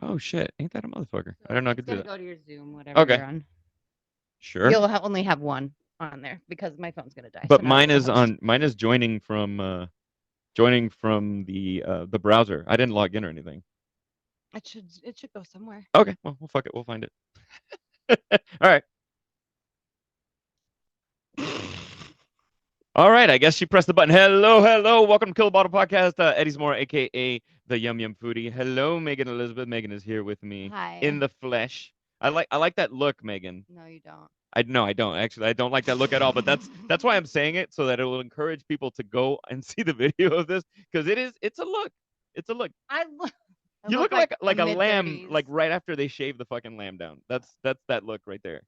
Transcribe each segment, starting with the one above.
Oh shit! Ain't that a motherfucker? So I don't know I it's could do gonna that. go to your Zoom, whatever Okay, you're on. sure. You'll only have one on there because my phone's gonna die. So But now mine it'll is watch. on. Mine is joining from the browser. I didn't log in or anything. It should go somewhere. Okay, well, fuck it. We'll find it. All right. All right, I guess she pressed the button. Hello, hello. Welcome to Kill the Bottle Podcast. Eddie's More, aka the Yum Yum Foodie. Hello, Megan Elizabeth. Megan is here with me in Hi. the flesh. I like that look, Megan. No, you don't. I don't actually. I don't like that look at all. But that's why I'm saying it so that it will encourage people to go and see the video of this because it's a look. It's a look. I You look look like a like a lamb, mid-30s. like right after they shave the fucking lamb down. That's that look right there.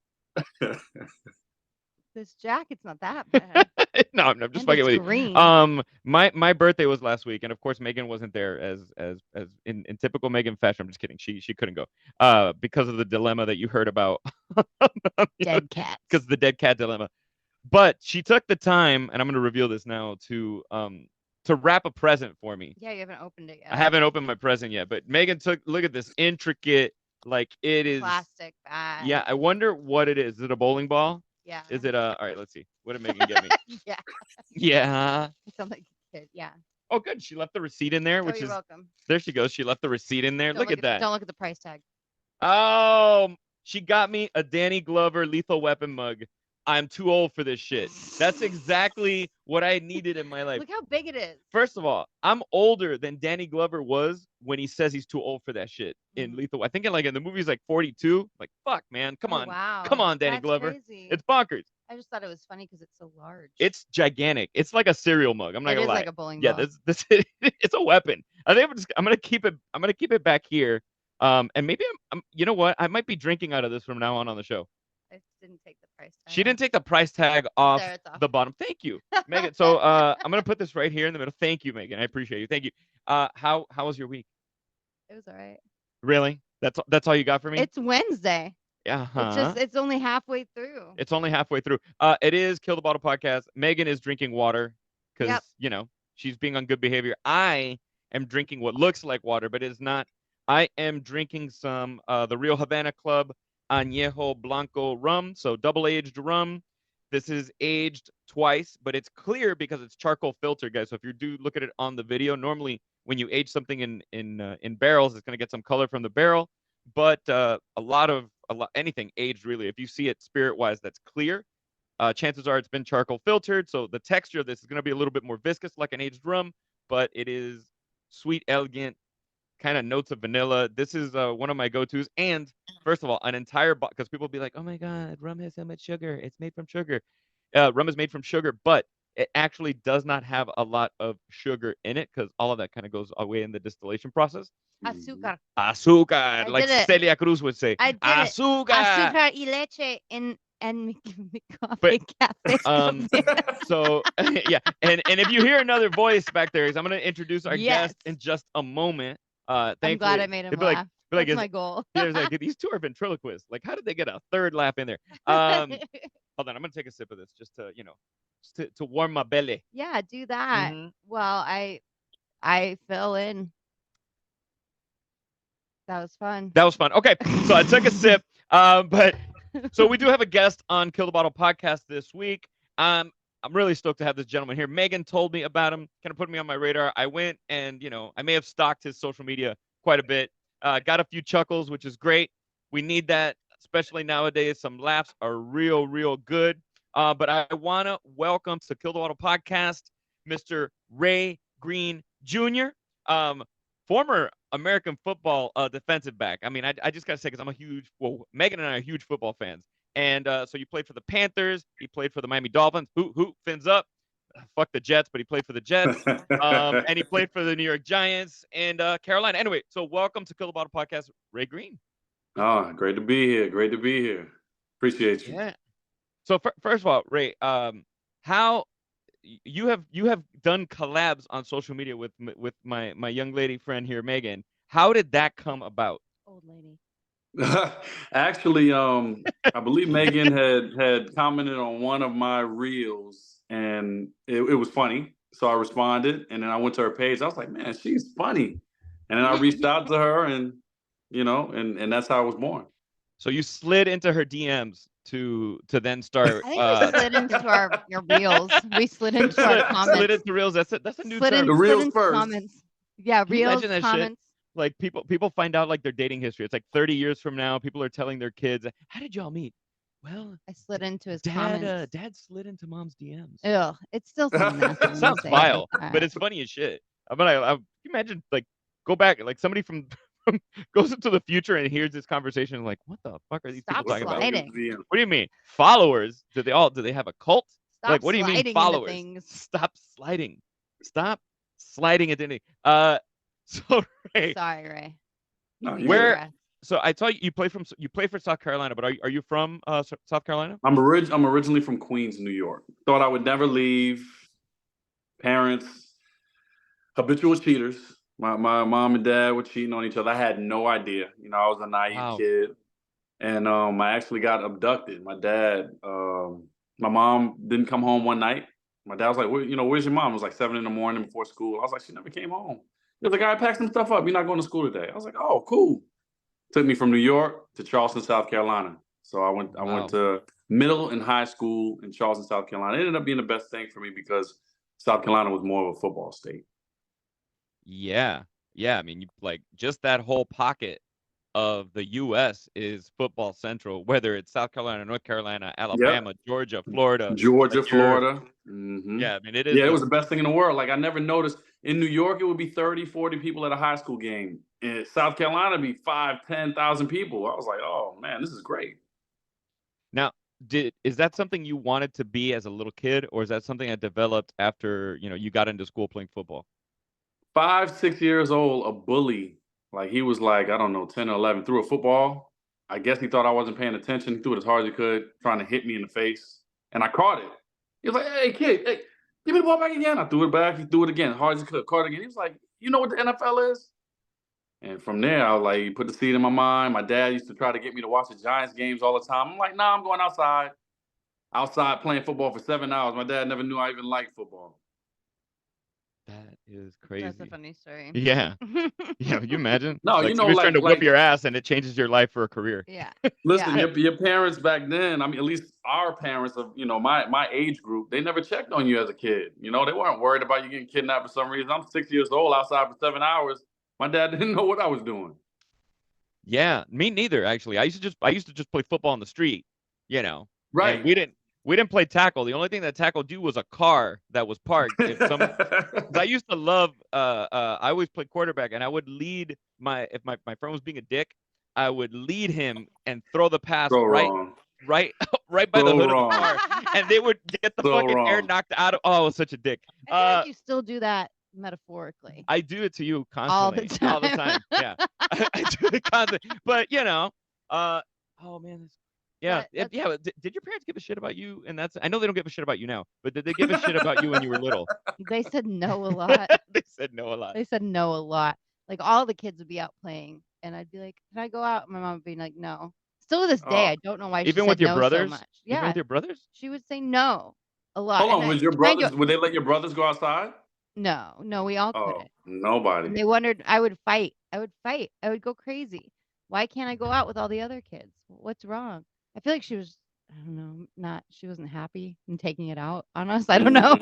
This jacket's not that bad, No, I'm just and fucking it's with you. green. My birthday was last week, and of course Megan wasn't there as in typical Megan fashion. I'm just kidding. She couldn't go. Because of the dilemma that you heard about. Dead cats. Because the dead cat dilemma. But she took the time, and I'm gonna reveal this now to wrap a present for me. Yeah, you haven't opened it I yet. haven't opened my present yet, but Megan took look at this intricate, like it is. Plastic bag. Yeah, I wonder what it is. Is it a bowling ball? Yeah. Is it a? All right, let's see. What did Megan get me? Yeah. Yeah. You sound like a kid. Yeah. Oh, good. She left the receipt in there, Oh, which you're is welcome. there. She goes. She left the receipt in there. Look at that. Don't look at the price tag. Oh, she got me a Danny Glover Lethal Weapon mug. I'm too old for this shit. That's exactly what I needed in my life. Look how big it is. First of all, I'm older than Danny Glover was when he says he's too old for that shit in Lethal. I think in the movie's like 42. Like fuck, man, come on, Wow. come on, Danny That's Glover. Crazy. It's bonkers. I just thought it was funny because it's so large. It's gigantic. It's like a cereal mug. I'm not gonna lie. Like a bowling Yeah, ball. this it's a weapon. I think I'm gonna keep it. I'm gonna keep it back here. And maybe you know what? I might be drinking out of this from now on the show. I didn't take the price tag. She didn't take the price tag off There, it's off. the bottom. Thank you, Megan. So I'm gonna put this right here in the middle. Thank you, Megan. I appreciate you. Thank you. How was your week? It was all right. Really? That's all you got for me? It's Wednesday. Uh-huh. It's only halfway through. It's only halfway through. It is Kill the Bottle Podcast. Megan is drinking water because she's being on good behavior. I am drinking what looks like water, but it is not. I am drinking some the Real Havana Club Añejo Blanco rum, so double-aged rum. This is aged twice, but it's clear because it's charcoal filter, guys. So if you do look at it on the video, normally when you age something in barrels, it's going to get some color from the barrel. But a lot anything aged really, if you see it spirit-wise, that's clear. Chances are it's been charcoal filtered, so the texture of this is going to be a little bit more viscous, like an aged rum, but it is sweet, elegant, kind of notes of vanilla. This is one of my go-tos. And first of all, an entire because people be like, "Oh my God, rum has so much sugar. It's made from sugar." Rum is made from sugar, but it actually does not have a lot of sugar in it because all of that kind of goes away in the distillation process. Azúcar. Azúcar, like did it. Celia Cruz would say. I did Azúcar. Azúcar y leche and mi But, café. So yeah, and if you hear another voice back there, I'm going to introduce our guest in just a moment. I'm glad I made him laugh. That's my goal. Like these two are ventriloquists. Like, how did they get a third laugh in there? Hold on, I'm gonna take a sip of this just to to warm my belly. Yeah, do that. Well, I fell in. That was fun. Okay, so I took a sip. But so we do have a guest on Kill the Bottle podcast this week. I'm really stoked to have this gentleman here. Megan told me about him, kind of put me on my radar. I went and I may have stalked his social media quite a bit. Got a few chuckles, which is great. We need that, especially nowadays. Some laughs are real good. But I want to welcome to Kill the Bottle podcast, Mr. Ray Green Jr., former American football defensive back. I mean, I just got to say, because Megan and I are huge football fans. And so you played for the Panthers. He played for the Miami Dolphins. Who fins up? Fuck the Jets, but he played for the Jets. And he played for the New York Giants and Carolina. Anyway, so welcome to Kill the Bottle podcast, Ray Green. Oh, great to be here. Great to be here. Appreciate you. Yeah. So first of all, Ray, how you have done collabs on social media with my young lady friend here, Megan. How did that come about? Old lady. Actually, I believe Megan had commented on one of my reels, and it was funny. So I responded, and then I went to her page. I was like, "Man, she's funny." And then I reached out to her, and and that's how I was born. So you slid into her DMs to then start. I think we slid into your reels. We slid into our comments. Slid into reels. That's a new term. The Slid reels into first. comments. Yeah, Can you reels, imagine that comments. shit? Like people find out like their dating history. It's like 30 years from now, people are telling their kids, "How did y'all meet?" Well, I slid into his comments. Dad slid into mom's DMs. Ugh, it still sounds nasty. It sounds vile, but it's funny as shit. I imagine like go back, like somebody from goes into the future and hears this conversation, like, what the fuck are these people Stop talking about? sliding. What do you mean followers? Do they have a cult? Stop Like, what do you mean sliding into followers? things. Stop sliding. Stop sliding into anything. So Ray, Sorry, Ray. No, Take you a where? breath. So I saw you play for South Carolina, but are you from South Carolina? I'm originally from Queens, New York. Thought I would never leave. Parents, habitual cheaters. My mom and dad were cheating on each other. I had no idea. I was a naive Wow. kid, and I actually got abducted. My mom didn't come home one night. My dad was like, where's your mom? It was like 7 a.m. before school. I was like, she never came home. He was like, I packed some stuff up. You're not going to school today. I was like, oh, cool. Took me from New York to Charleston, South Carolina. So I went Wow. to middle and high school in Charleston, South Carolina. It ended up being the best thing for me because South Carolina was more of a football state. Yeah. I mean, you like just that whole pocket of the U.S. is football central. Whether it's South Carolina, North Carolina, Alabama, Yep. Georgia, Florida, Georgia, like you're. Florida. Mm-hmm. Yeah, I mean, it is Yeah, it was the best thing in the world. Like I never noticed in New York, it would be 30, 40 people at a high school game. In South Carolina, it'd be 5, 10,000 people. I was like, oh man, this is great. Now, is that something you wanted to be as a little kid, or is that something that developed after you got into school playing football? 5, 6 years old, a bully, like he was like, I don't know, 10 or 11, threw a football. I guess he thought I wasn't paying attention. He threw it as hard as he could, trying to hit me in the face. And I caught it. He was like, hey, kid, hey, give me the ball back again. I threw it back. He threw it again, hard as he could, caught it again. He was like, you know what the NFL is? And from there, I was like, put the seed in my mind. My dad used to try to get me to watch the Giants games all the time. I'm like, nah, I'm going outside playing football for 7 hours. My dad never knew I even liked football. That is crazy. That's a funny story. Yeah. Yeah, you imagine? No, like somebody's trying to whip your ass and it changes your life for a career. Yeah. Listen, Yeah. your parents back then, I mean, at least our parents of, my age group, they never checked on you as a kid. They weren't worried about you getting kidnapped for some reason. I'm 6 years old outside for 7 hours. My dad didn't know what I was doing. Yeah, me neither, actually. I used to just play football on the street, Right. And we didn't play tackle. The only thing that tackled you was a car that was parked. I used to love I always played quarterback, and I would lead if my friend was being a dick, I would lead him and throw the pass right by the hood of the car, and they would get the fucking air knocked out of. Oh, I was such a dick. I feel like you still do that metaphorically. I do it to you constantly, all the time. Yeah, I do it constantly. But oh man, yeah. Did your parents give a shit about you? And I know they don't give a shit about you now, but did they give a shit about you when you were little? They said no a lot. They said no a lot. They said no a lot. Like all the kids would be out playing, and I'd be like, "Can I go out?" My mom would be like, "No." Still to this day, I don't know why. Even she with said your no brothers? so much. Yeah, even with your brothers? She would say no a lot. Hold on, would they let your brothers go outside? No, we all couldn't. Nobody. And they wondered. I would fight. I would go crazy. Why can't I go out with all the other kids? What's wrong? I feel like she was, I don't know, she wasn't happy in taking it out on us. I don't know.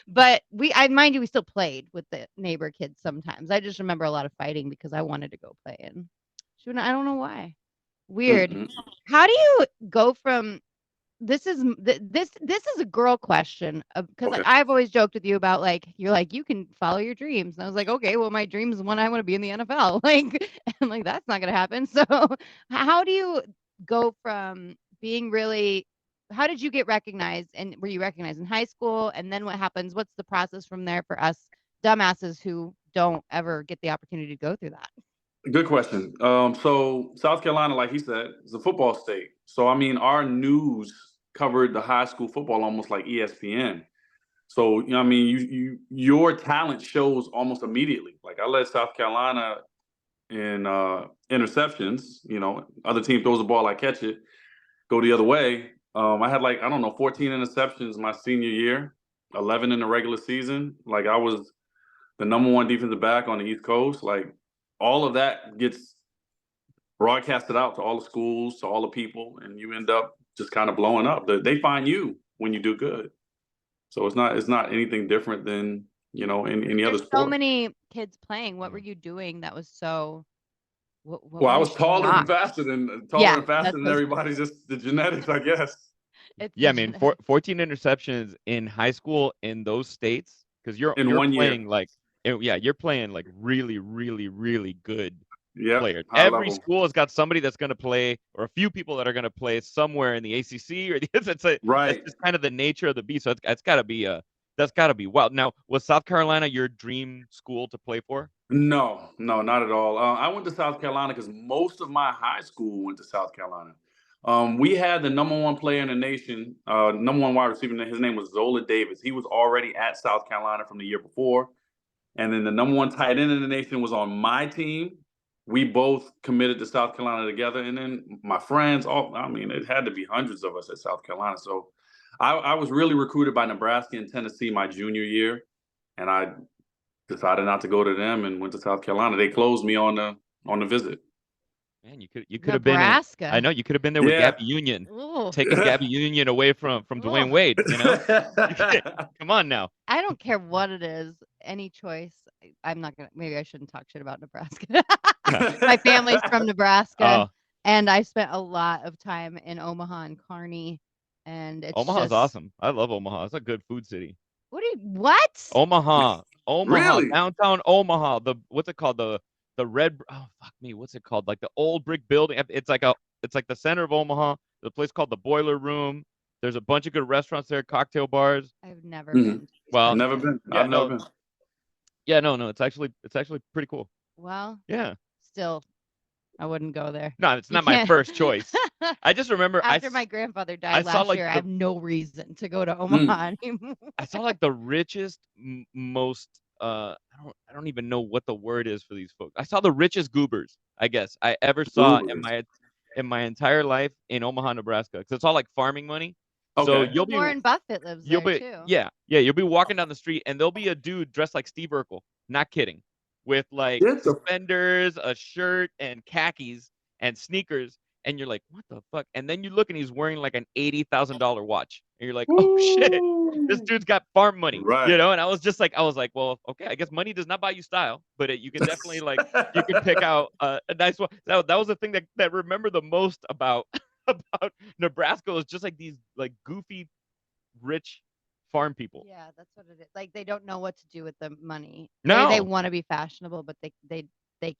But mind you, we still played with the neighbor kids sometimes. I just remember a lot of fighting because I wanted to go play, and I don't know why. Weird. How do you go from this is a girl question because I've always joked with you about like you're like you can follow your dreams, and I was like, okay, well my dream is when I want to be in the NFL, and like that's not gonna happen. So how do you go from being really? How did you get recognized, and were you recognized in high school, and then what happens? What's the process from there for us dumbasses who don't ever get the opportunity to go through that? Good question. So South Carolina, like he said, is a football state. So I mean, our news covered the high school football almost like ESPN. So I mean, your talent shows almost immediately. Like I led South Carolina in interceptions. Other team throws the ball, I catch it, go the other way. I had 14 interceptions my senior year, 11 in the regular season. Like I was the number one defensive back on the East Coast. Like all of that gets broadcasted out to all the schools, to all the people, and you end up just kind of blowing up. They find you when you do good. So it's not anything different than in any other There's so sport. many kids playing. What were you doing that was so? What Well, I was was your shot? taller Yeah, and faster that's than what everybody. Just the genetics, I guess. it's Yeah, the I mean, genetic. 14 interceptions in high school in those states because you're In you're one year. playing like yeah, you're playing like really, really, really good Yep, players. high Every level. school has got somebody that's going to play, or a few people that are going to play somewhere in the ACC or the. That's Right. just kind of the nature of the beast. So it's got to be that's got to be wild. Now, was South Carolina your dream school to play for? No, no, not at all. I went to South Carolina because most of my high school went to South Carolina. We had the number one player in the nation, number one wide receiver. His name was Zola Davis. He was already at South Carolina from the year before. And then the number one tight end in the nation was on my team. We both committed to South Carolina together. And then my friends, I mean, it had to be hundreds of us at South Carolina. So I was really recruited by Nebraska and Tennessee my junior year. And I decided not to go to them and went to South Carolina. They closed me on the visit. Man, you could have been I Nebraska. know you could have been there with Yeah. Gabby Union, Ooh, taking Gabby Union away from Dwayne ooh. Wade. Come on now. I don't care what it is. Any choice. I'm not gonna. Maybe I shouldn't talk shit about Nebraska. My family's from Nebraska, Oh, and I spent a lot of time in Omaha and Kearney, and it's Omaha's just awesome. I love Omaha. It's a good food city. what? Omaha, Really? downtown Omaha. What's it called? The red. Oh fuck me, what's it called? Like the old brick building. It's like the center of Omaha. There's a place called the Boiler Room. There's a bunch of good restaurants there, cocktail bars. I've never Mhm. been to these Well, Never places. been. yeah, I've never no, been. yeah, no. It's actually pretty cool. Well, Yeah. still, I wouldn't go there. No, it's You not my can't. first choice. I just remember After my grandfather I died saw last like year, I have no reason to go to Mm. Omaha anymore. I saw like the richest, most I don't even know what the word is for these folks. I saw the richest goobers, I guess, I ever saw Ubers. in my entire life in Omaha, Nebraska, because it's all like farming money. So Okay. you'll be Warren Buffett lives you'll there be too. yeah, you'll be walking down the street and there'll be a dude dressed like Steve Urkel, not kidding, with like Get the suspenders, a shirt, and khakis and sneakers, and you're like, what the fuck? And then you look and he's wearing like an $80,000 watch, and you're like, oh shit, this Woo. dude's got farm money, Right. And I was like, well, okay, I guess money does not buy you style, but you can definitely like you can pick out a nice one. That was the thing that I remember the most about about Nebraska was just like these like goofy rich farm people. Yeah, that's what it is. Like they don't know what to do with the money. They No, want to be fashionable, but they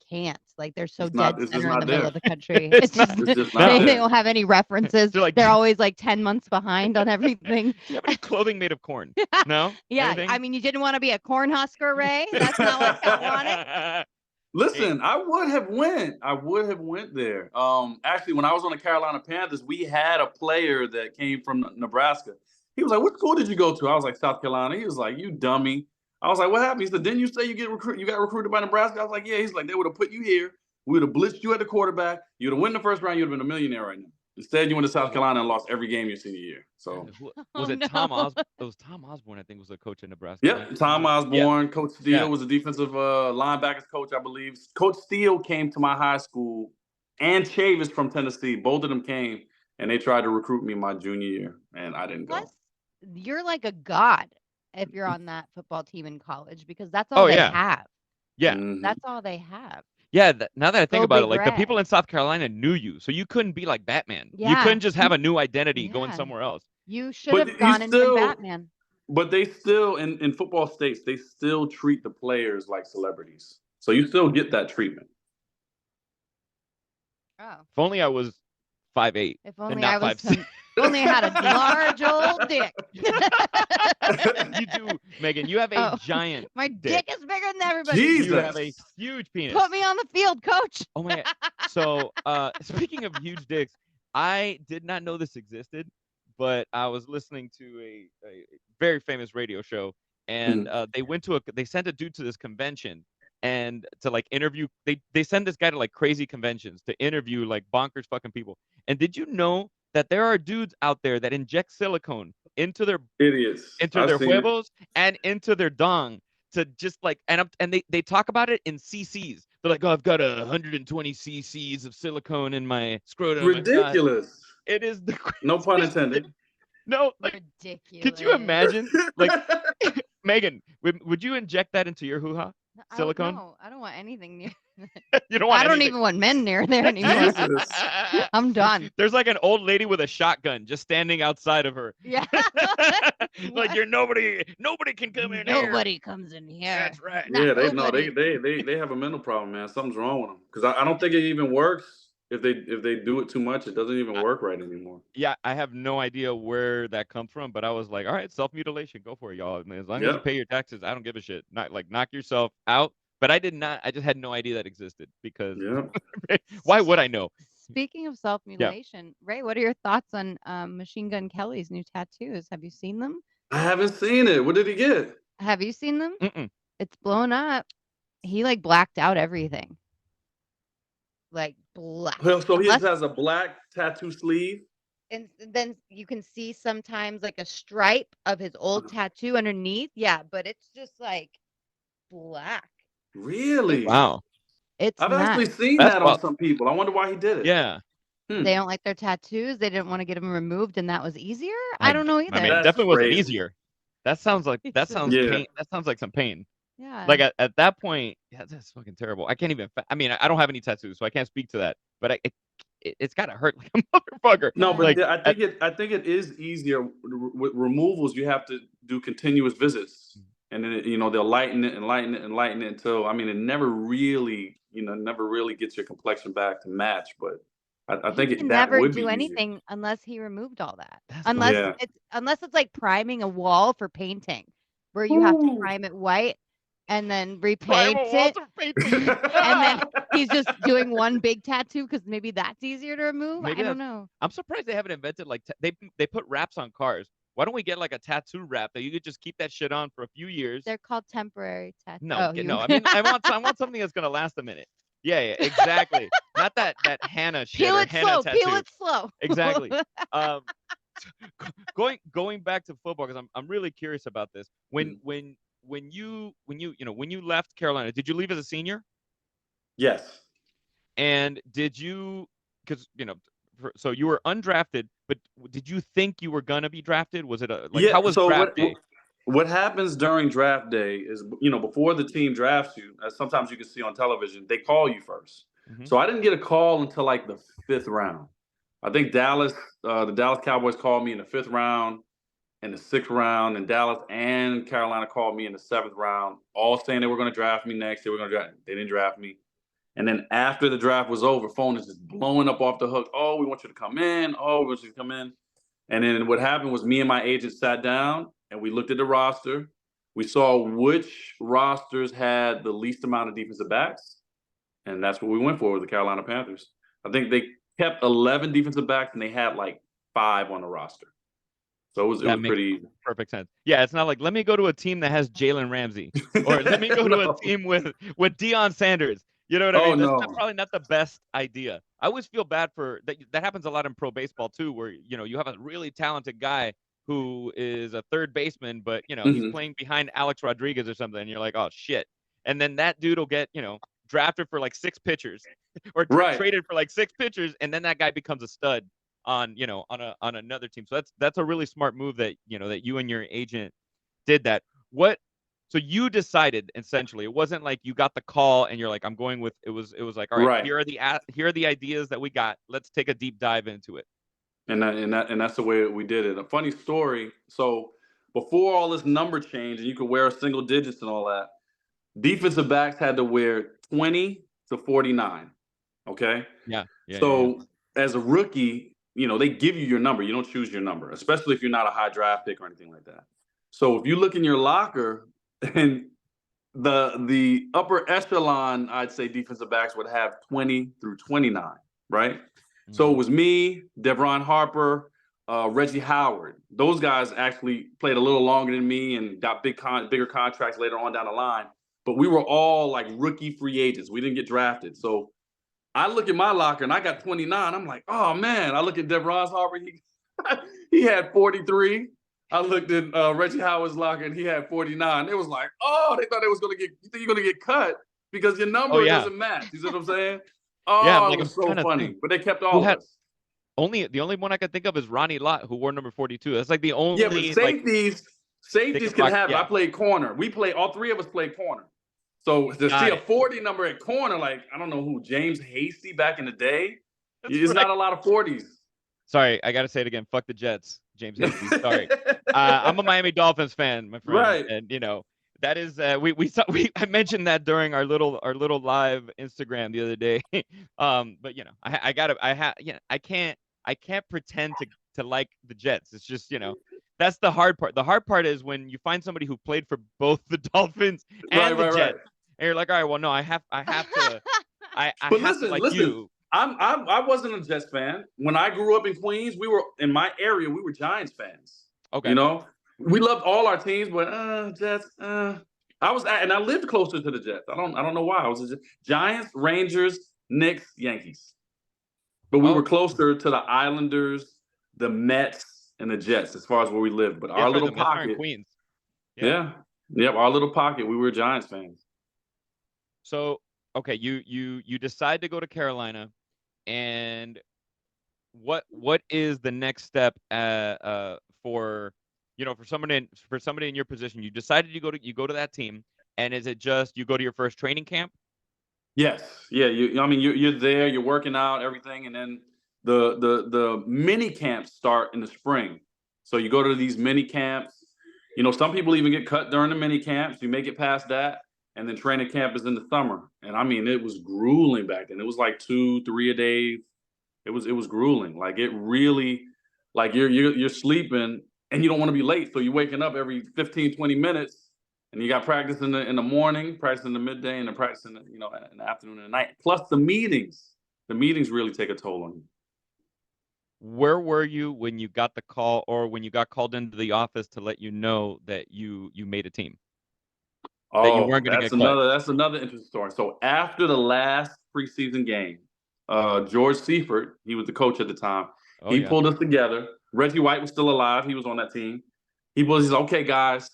can't. Like they're so It's not. dead It's just center in not the middle there. of the country. it's It's just not. It's just No, not they there. don't have any references. they're like, They're always like 10 months behind on everything. do you have any clothing made of corn? No, Yeah, I anything? mean, you didn't want to be a corn husker, Ray. That's not what you wanted. Hey, Listen, I would have went. I would have went there. Actually, when I was on the Carolina Panthers, we had a player that came from Nebraska. He was like, "What school did you go to?" I was like, "South Carolina." He was like, "You dummy." I was like, "What happened?" He said, "Didn't you say you got recruited by Nebraska?" I was like, "Yeah." He's like, "They would have put you here. We would have blitzed you at the quarterback. You'd have won the first round. You'd have been a millionaire right now. Instead, you went to South oh, Carolina and lost every game your senior year." So, Oh was it no. Tom Os? It was Tom Osborne, I think, was the coach in Nebraska, right? yep, Tom Yeah, Osborne, Coach yeah. Steele was a defensive linebackers coach, I believe. Coach Steele came to my high school, and Chavis from Tennessee. Both of them came, and they tried to recruit me my junior year, and I didn't Plus, go. you're like a god if you're on that football team in college because that's all Oh they yeah, have. yeah, Hmm. That's all they have. yeah. Now that I think Go about it, Big like the people Red. in South Carolina knew you, so you couldn't be like Batman. You Yeah. couldn't just have a new identity going Yeah. somewhere else. You should But have you gone and been still, Batman. but they still in football states, they still treat the players like celebrities. So you still get that treatment. Oh. If only I was 5'8" If and only I not was 5'6". if only I had a large old dick. You do, Megan. You have a Oh, giant my dick. dick is bigger than everybody's. You have a Jesus. huge penis. Put me on the field, coach. Oh my. So, speaking of huge dicks, I did not know this existed, but I was listening to a very famous radio show, and Mhm. they sent a dude to this convention and to like interview. They send this guy to like crazy conventions to interview like bonkers fucking people. And did you know that there are dudes out there that inject silicone into their Idiots. I've seen it. huevos and into their dong to just like, and they talk about it in cc's. They're like, oh, I've got 120 cc's of silicone in my scrotum. I've got. Ridiculous. It is the No pun craziest thing. intended. No, like, Ridiculous. could you imagine? Like, Megan, would you inject that into your hoo-ha? Silicone? No, I don't want anything near. You don't want I don't anything. even want men near there anymore. Jesus. I'm done. There's like an old lady with a shotgun just standing outside of her. Yeah. Like, you're nobody can come in here. Nobody comes in here. That's right. Not Yeah, nobody. they have a mental problem, man. Something's wrong with them. Because I don't think it even works. If they do it too much, it doesn't even work right anymore. Yeah, I have no idea where that comes from, but I was like, all right, self-mutilation, go for it, y'all. I mean, as long as you Yep. pay your taxes, I don't give a shit. Not like knock yourself out. But I did not. I just had no idea that existed because Yeah. why would I know? Speaking of self-mutilation, Ray, what are your thoughts on Machine Gun Kelly's new tattoos? Have you seen them? I haven't seen it. What did he get? Have you seen them? Mm-mm. It's blown up. He like blacked out everything. Like black. Well, so he Unless- has a black tattoo sleeve. And then you can see sometimes like a stripe of his old tattoo underneath. Yeah, but it's just like black. Really? Wow. It's I've not. actually seen That's that wild. on some people. I wonder why he did it. Yeah. They don't like their tattoos. They didn't want to get them removed, and that was easier. I don't know either. I mean, it That's definitely wasn't crazy. easier. That sounds like Yeah. pain. That sounds like some pain. Yeah. Like at that point, yeah, that's fucking terrible. I can't even. I mean, I don't have any tattoos, so I can't speak to that. But it's gotta hurt like a motherfucker. No, but like, I think it is easier with removals. You have to do continuous visits, and then they'll lighten it and lighten it and lighten it until it never really gets your complexion back to match. But I think he can that never would do be anything unless he removed all that. That's Unless it's like priming a wall for painting, where you have to prime it white and then repaint it, and then he's just doing one big tattoo because maybe that's easier to remove. Maybe I don't know. I'm surprised they haven't invented like they put wraps on cars. Why don't we get like a tattoo wrap that you could just keep that shit on for a few years? They're called temporary tattoos. No, no. I mean, I want something that's gonna last a minute. Yeah, exactly. Not that Hannah shit Peel or it Hannah slow. tattoo. Peel it slow. Exactly. Going back to football, because I'm really curious about this. When you left Carolina, did you leave as a senior? Yes. And did you, because so you were undrafted, but did you think you were gonna be drafted? Was it how was draft day? What happens during draft day is, before the team drafts you, as sometimes you can see on television, they call you first. Mhm. So I didn't get a call until like the 5th round. I think the Dallas Cowboys called me in the 5th round, in the 6th round, and Dallas and Carolina called me in the 7th round, all saying they were going to draft me next. They didn't draft me. And then after the draft was over, phone is just blowing up off the hook. Oh, we want you to come in. Oh, we want you to come in. And then what happened was me and my agent sat down and we looked at the roster. We saw which rosters had the least amount of defensive backs. And that's what we went for with the Carolina Panthers. I think they kept 11 defensive backs and they had like 5 on the roster. So it was pretty perfect sense. Yeah, it's not like, let me go to a team that has Jalen Ramsey, or let me go to a team with Deion Sanders. You know what I mean? That's probably not the best idea. I always feel bad for that. That happens a lot in pro baseball too, where you have a really talented guy who is a third baseman, but he's playing behind Alex Rodriguez or something, and you're like, oh shit. And then that dude will get drafted for like 6 pitchers, or traded for like 6 pitchers, and then that guy becomes a stud on another team. So that's a really smart move that that you and your agent did that. So you decided, essentially, it wasn't like you got the call and you're like, I'm going with it was like, all right, here are the ideas that we got. Let's take a deep dive into it. And that's the way we did it. A funny story. So before all this number change and you could wear single digits and all that, defensive backs had to wear 20 to 49. Okay. Yeah. So as a rookie, they give you your number. You don't choose your number, especially if you're not a high draft pick or anything like that. So if you look in your locker, and the upper echelon, I'd say defensive backs would have 20 through 29, right? Mm-hmm. So it was me, Devron Harper, Reggie Howard. Those guys actually played a little longer than me and got bigger contracts later on down the line. But we were all like rookie free agents. We didn't get drafted. So I look at my locker and I got 29. I'm like, oh man. I look at Devron Harper. He had 43. I looked at Reggie Howard's locker and he had 49. It was like, oh, they thought they was gonna get. You think you're gonna get cut because your Oh number yeah, doesn't match? You see what I'm saying? yeah. I'm Oh, it like, I'm was so trying to funny. think But they kept who all of had us. the only one I could think of is Ronnie Lott, who wore number 42. That's like the Yeah, but only like safeties can Knickerbocker. have it. I Yeah, played corner. We played all three of us played corner. So to see got a it. 40 number at corner, like I don't know who, James Hasty back in the day. That's It's right. not a lot of 40s. Sorry, I gotta say it again. Fuck the Jets, James Hasty. Sorry. I'm a Miami Dolphins fan, my friend, Right. and that is we saw I mentioned that during our little live Instagram the other day. But I gotta I can't pretend to like the Jets. It's just that's the hard part. The hard part is when you find somebody who played for both the Dolphins Right, and the right, right. Jets, and you're like, all right, well, no, I have to I But have to listen, like listen. you. I wasn't a Jets fan. When I grew up in Queens, we were in my area, we were Giants fans. You Okay. know? We loved all our teams, but Jets, and I lived closer to the Jets. I don't know why. I was Giants, Rangers, Knicks, Yankees. But we were Oh, closer to the Islanders, the Mets, and the Jets as far as where we lived. But yeah, our that's right. little The Mets are in pocket, Queens. Yeah. yeah. Yep, our little pocket, we were Giants fans. So okay, you decide to go to Carolina, and what is the next step for somebody in your position? You decided you go to that team, and is it just you go to your first training camp? Yes, yeah. I mean, you're there, you're working out, everything, and then the mini camps start in the spring. So you go to these mini camps. Some people even get cut during the mini camps. You make it past that, and then training camp is in the summer. And I mean, it was grueling back then. It was like 2, 3 a day. It was grueling. Like it really, like you're sleeping and you don't want to be late, so you're waking up every 15, 20 minutes and you got practice in the morning, practice in the midday, and then practice in the afternoon and the night. Plus the meetings. The meetings really take a toll on you. Where were you when you got the call, or when you got called into the office to let you know that you made a team, that you Oh, weren't going to that's get cut? another interesting story. So after the last preseason game, George Seifert, he was the coach at the time. Oh He yeah. pulled us together. Reggie White was still alive. He was on that team. He's like, okay, guys,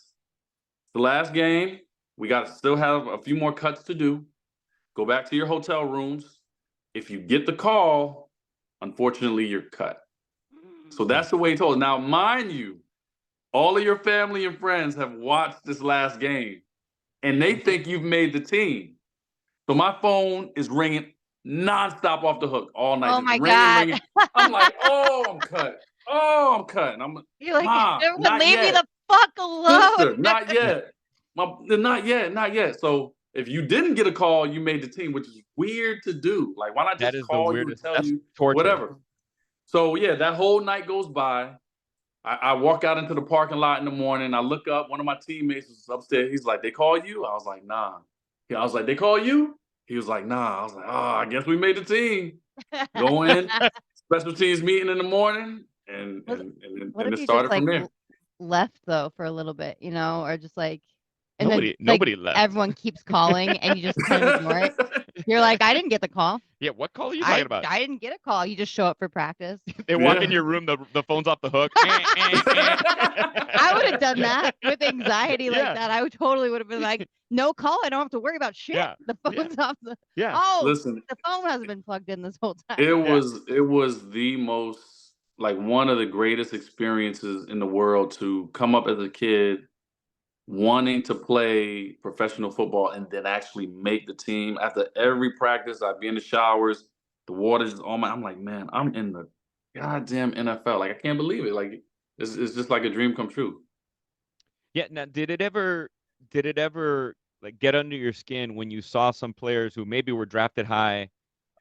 the last game. We got to still have a few more cuts to do. Go back to your hotel rooms. If you get the call, unfortunately, you're cut. So that's the way he told us. Now, mind you, all of your family and friends have watched this last game, and they think you've made the team. So my phone is ringing nonstop off the hook all night, Oh just my ringing, God. ringing. I'm like, oh, I'm cut. Oh, I'm cut. And I'm like, You're like, Mom, everyone not leave me yet. the fuck alone. Sister, not yet. Not yet, not yet. So if you didn't get a call, you made the team, which is weird to do. Like, why not That just is the call you and weirdest. tell That's you torture. whatever? So yeah, that whole night goes by. I walk out into the parking lot in the morning. I look up. One of my teammates was upstairs. He's like, "They call you?" I was like, "Nah." I was like, "They call you?" He was like, "Nah." I was like, "Oh, I guess we made the team." Go in, special teams meeting in the morning, and What and and, what and if it you just started from like there. left though for a little bit, or just like, and then Nobody left. everyone keeps calling and you just kind of ignore it. You're like, I didn't get the call. Yeah, what call are you talking about? I didn't get a call. You just show up for practice. They walk in Yeah. your room, the phone's off the hook. I would have done that with anxiety like Yeah. that. I would totally would have been like, no call. I don't have to worry about shit. Yeah. The phone's off the. Yeah. Oh, Listen, the phone hasn't been plugged in this whole time. it was the most, like, one of the greatest experiences in the world to come up as a kid wanting to play professional football and then actually make the team. After every practice, I'd be in the showers, the water's just on my. I'm like, man, I'm in the goddamn NFL. Like, I can't believe it. Like, it's just like a dream come true. Yeah. Now, did it ever like get under your skin when you saw some players who maybe were drafted high,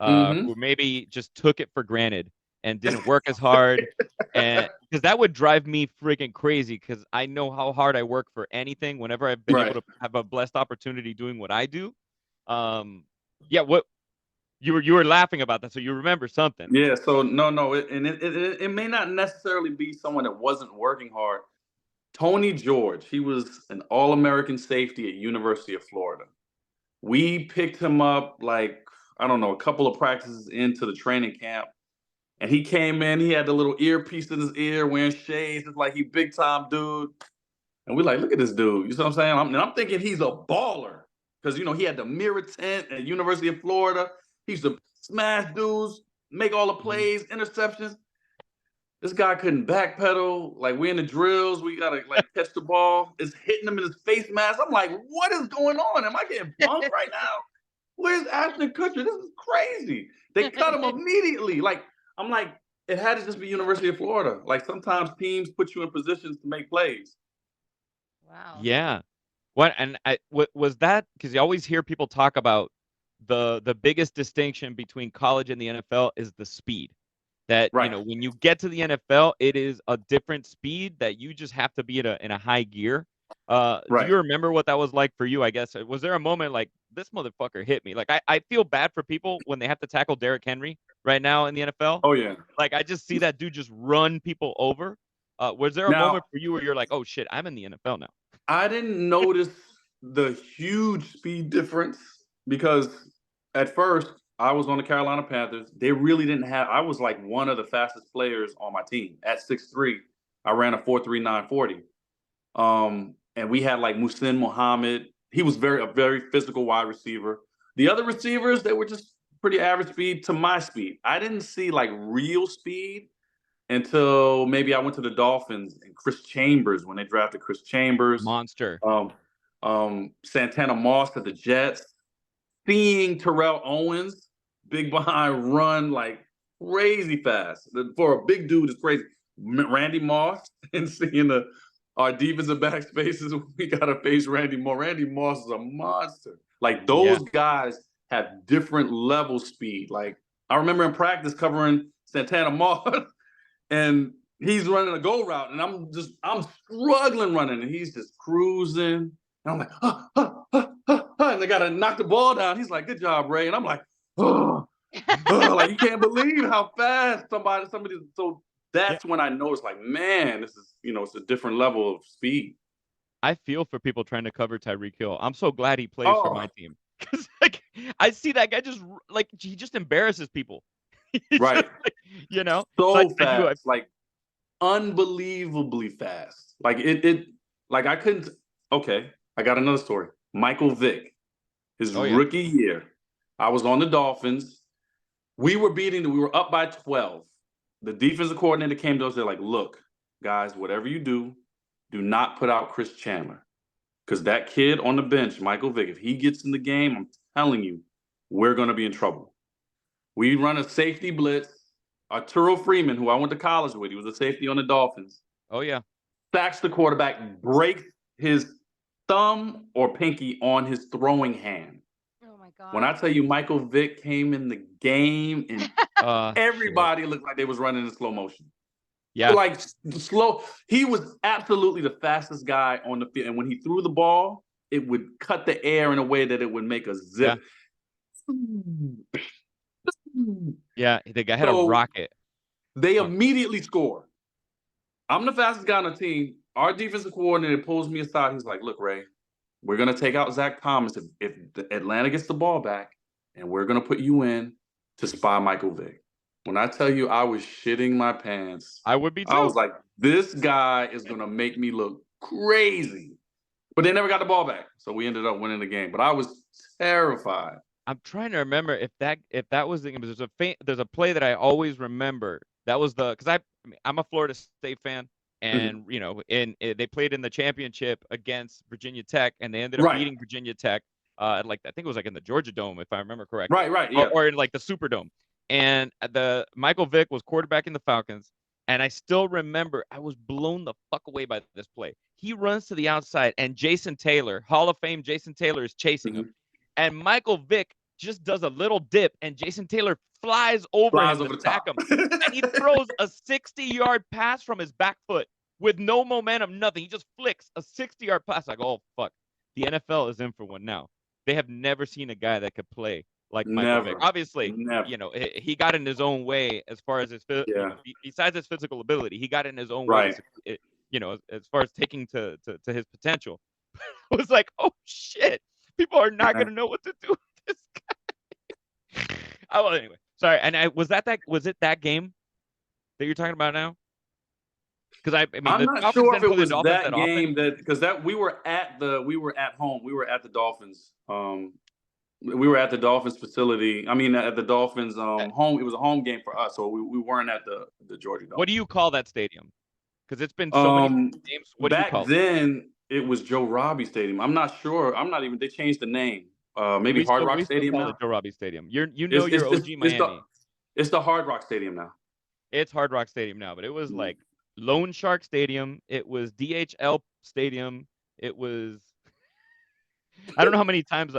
Hmm. who maybe just took it for granted and didn't work as hard? And because that would drive me freaking crazy, because I know how hard I work for anything whenever I've been able Right. to have a blessed opportunity doing what I do. Yeah, what you were laughing about that, so you remember something. Yeah. So no, it may not necessarily be someone that wasn't working hard. Tony George, he was an All-American safety at University of Florida. We picked him up, like, I don't know, a couple of practices into the training camp. And he came in, he had the little earpiece in his ear, wearing shades. It's like he big time dude. And we're like, look at this dude. You see what I'm saying? I'm thinking he's a baller. Because, he had the mirror tent at University of Florida. He used to smash dudes, make all the plays, interceptions. This guy couldn't backpedal. Like, we're in the drills. We got to, like, catch the ball. It's hitting him in his face mask. I'm like, what is going on? Am I getting punked right now? Where's Ashton Kutcher? This is crazy. They cut him immediately. Like, I'm like, it had to just be University of Florida. Like, sometimes teams put you in positions to make plays. Wow. Yeah. Was that because you always hear people talk about the biggest distinction between college and the NFL is the speed. That Right. When you get to the NFL, it is a different speed that you just have to be in a high gear. Do Right. you remember what that was like for you? I guess was there a moment like this motherfucker hit me? Like I feel bad for people when they have to tackle Derrick Henry right now in the NFL. Oh, yeah. Like I just see that dude just run people over. Was there a Now, moment for you where you're like, oh shit, I'm in the NFL now? I didn't notice the huge speed difference because at first I was on the Carolina Panthers. They really didn't have, I was like one of the fastest players on my team. At 6'3", I ran a 4.39 40. And we had like Muhsin Muhammad. He was a very physical wide receiver. The other receivers, they were just pretty average speed to my speed. I didn't see like real speed until maybe I went to the Dolphins and Chris Chambers when they drafted Chris Chambers. Monster. Santana Moss to the Jets. Seeing Terrell Owens, big behind run like crazy fast. For a big dude, it's crazy. Randy Moss and seeing our defensive back spaces, we got to face Randy Moss. Randy Moss is a monster. Like those guys have different level speed. Like I remember in practice covering Santana Moss and he's running a go route and I'm struggling running and he's just cruising. And I'm like, and they got to knock the ball down. He's like, good job, Ray. And I'm like, like you can't believe how fast somebody. So that's when I know it's like, man, this is, it's a different level of speed. I feel for people trying to cover Tyreek Hill. I'm so glad he plays for my team because like I see that guy just like he just embarrasses people. Right. Just, so fast, like unbelievably fast. Like it like I couldn't. Okay, I got another story. Michael Vick, his rookie year, I was on the Dolphins. We were up by 12. The defensive coordinator came to us. They're like, look, guys, whatever you do not put out Chris Chandler. Because that kid on the bench, Michael Vick, if he gets in the game, I'm telling you, we're going to be in trouble. We run a safety blitz. Arturo Freeman, who I went to college with, he was a safety on the Dolphins. Oh, yeah. Sacks the quarterback, breaks his thumb or pinky on his throwing hand. Oh, my God. When I tell you Michael Vick came in the game and everybody looked like they was running in slow motion. Yeah. Like slow. He was absolutely the fastest guy on the field. And when he threw the ball, it would cut the air in a way that it would make a zip. Yeah, the guy had a rocket. They immediately score. I'm the fastest guy on the team. Our defensive coordinator pulls me aside. He's like, look, Ray, we're going to take out Zach Thomas if Atlanta gets the ball back, and we're going to put you in to spy Michael Vick. When I tell you I was shitting my pants. I would be too. I was like, this guy is going to make me look crazy. But they never got the ball back. So we ended up winning the game. But I was terrified. I'm trying to remember if that was the game. There's a play that I always remember. That was because I'm a Florida State fan, and they played in the championship against Virginia Tech, and they ended up beating Virginia Tech. I think it was like in the Georgia Dome, if I remember correctly. Right, yeah. Or in like the Superdome. And the Michael Vick was quarterbacking the Falcons, and I still remember I was blown the fuck away by this play. He runs to the outside, and Jason Taylor, Hall of Fame Jason Taylor, is chasing him, and Michael Vick just does a little dip, and Jason Taylor flies over him to sack him, and he throws a 60-yard pass from his back foot with no momentum, nothing. He just flicks a 60-yard pass. Like, oh fuck, the NFL is in for one now. They have never seen a guy that could play like Michael Vick. Obviously, he got in his own way as far as besides his physical ability, he got in his own way. As far as taking to his potential. It was like, oh shit, people are not gonna know what to do with this guy. Oh, well, anyway, sorry. And was it that game that you're talking about now? Because I mean, I'm the not Falcons sure if didn't it play the was Dolphins that that often. game because we were at home. We were at the Dolphins. We were at the Dolphins facility. I mean, at the Dolphins Uh, home. It was a home game for us, so we weren't at the Georgia Dome. What do you call that stadium? Because it's been so many Um, names. What do you Back call it? then it was Joe Robbie Stadium. I'm not sure. I'm not even. They changed the name. Maybe Hard Rock We still Stadium call it now. Joe Robbie Stadium. It's You're it's it's, OG it's the Miami. it's the Hard Rock Stadium now. It's Hard Rock Stadium now, but it was Mm. like Lone Shark Stadium. It was DHL Stadium. It was I don't know how many times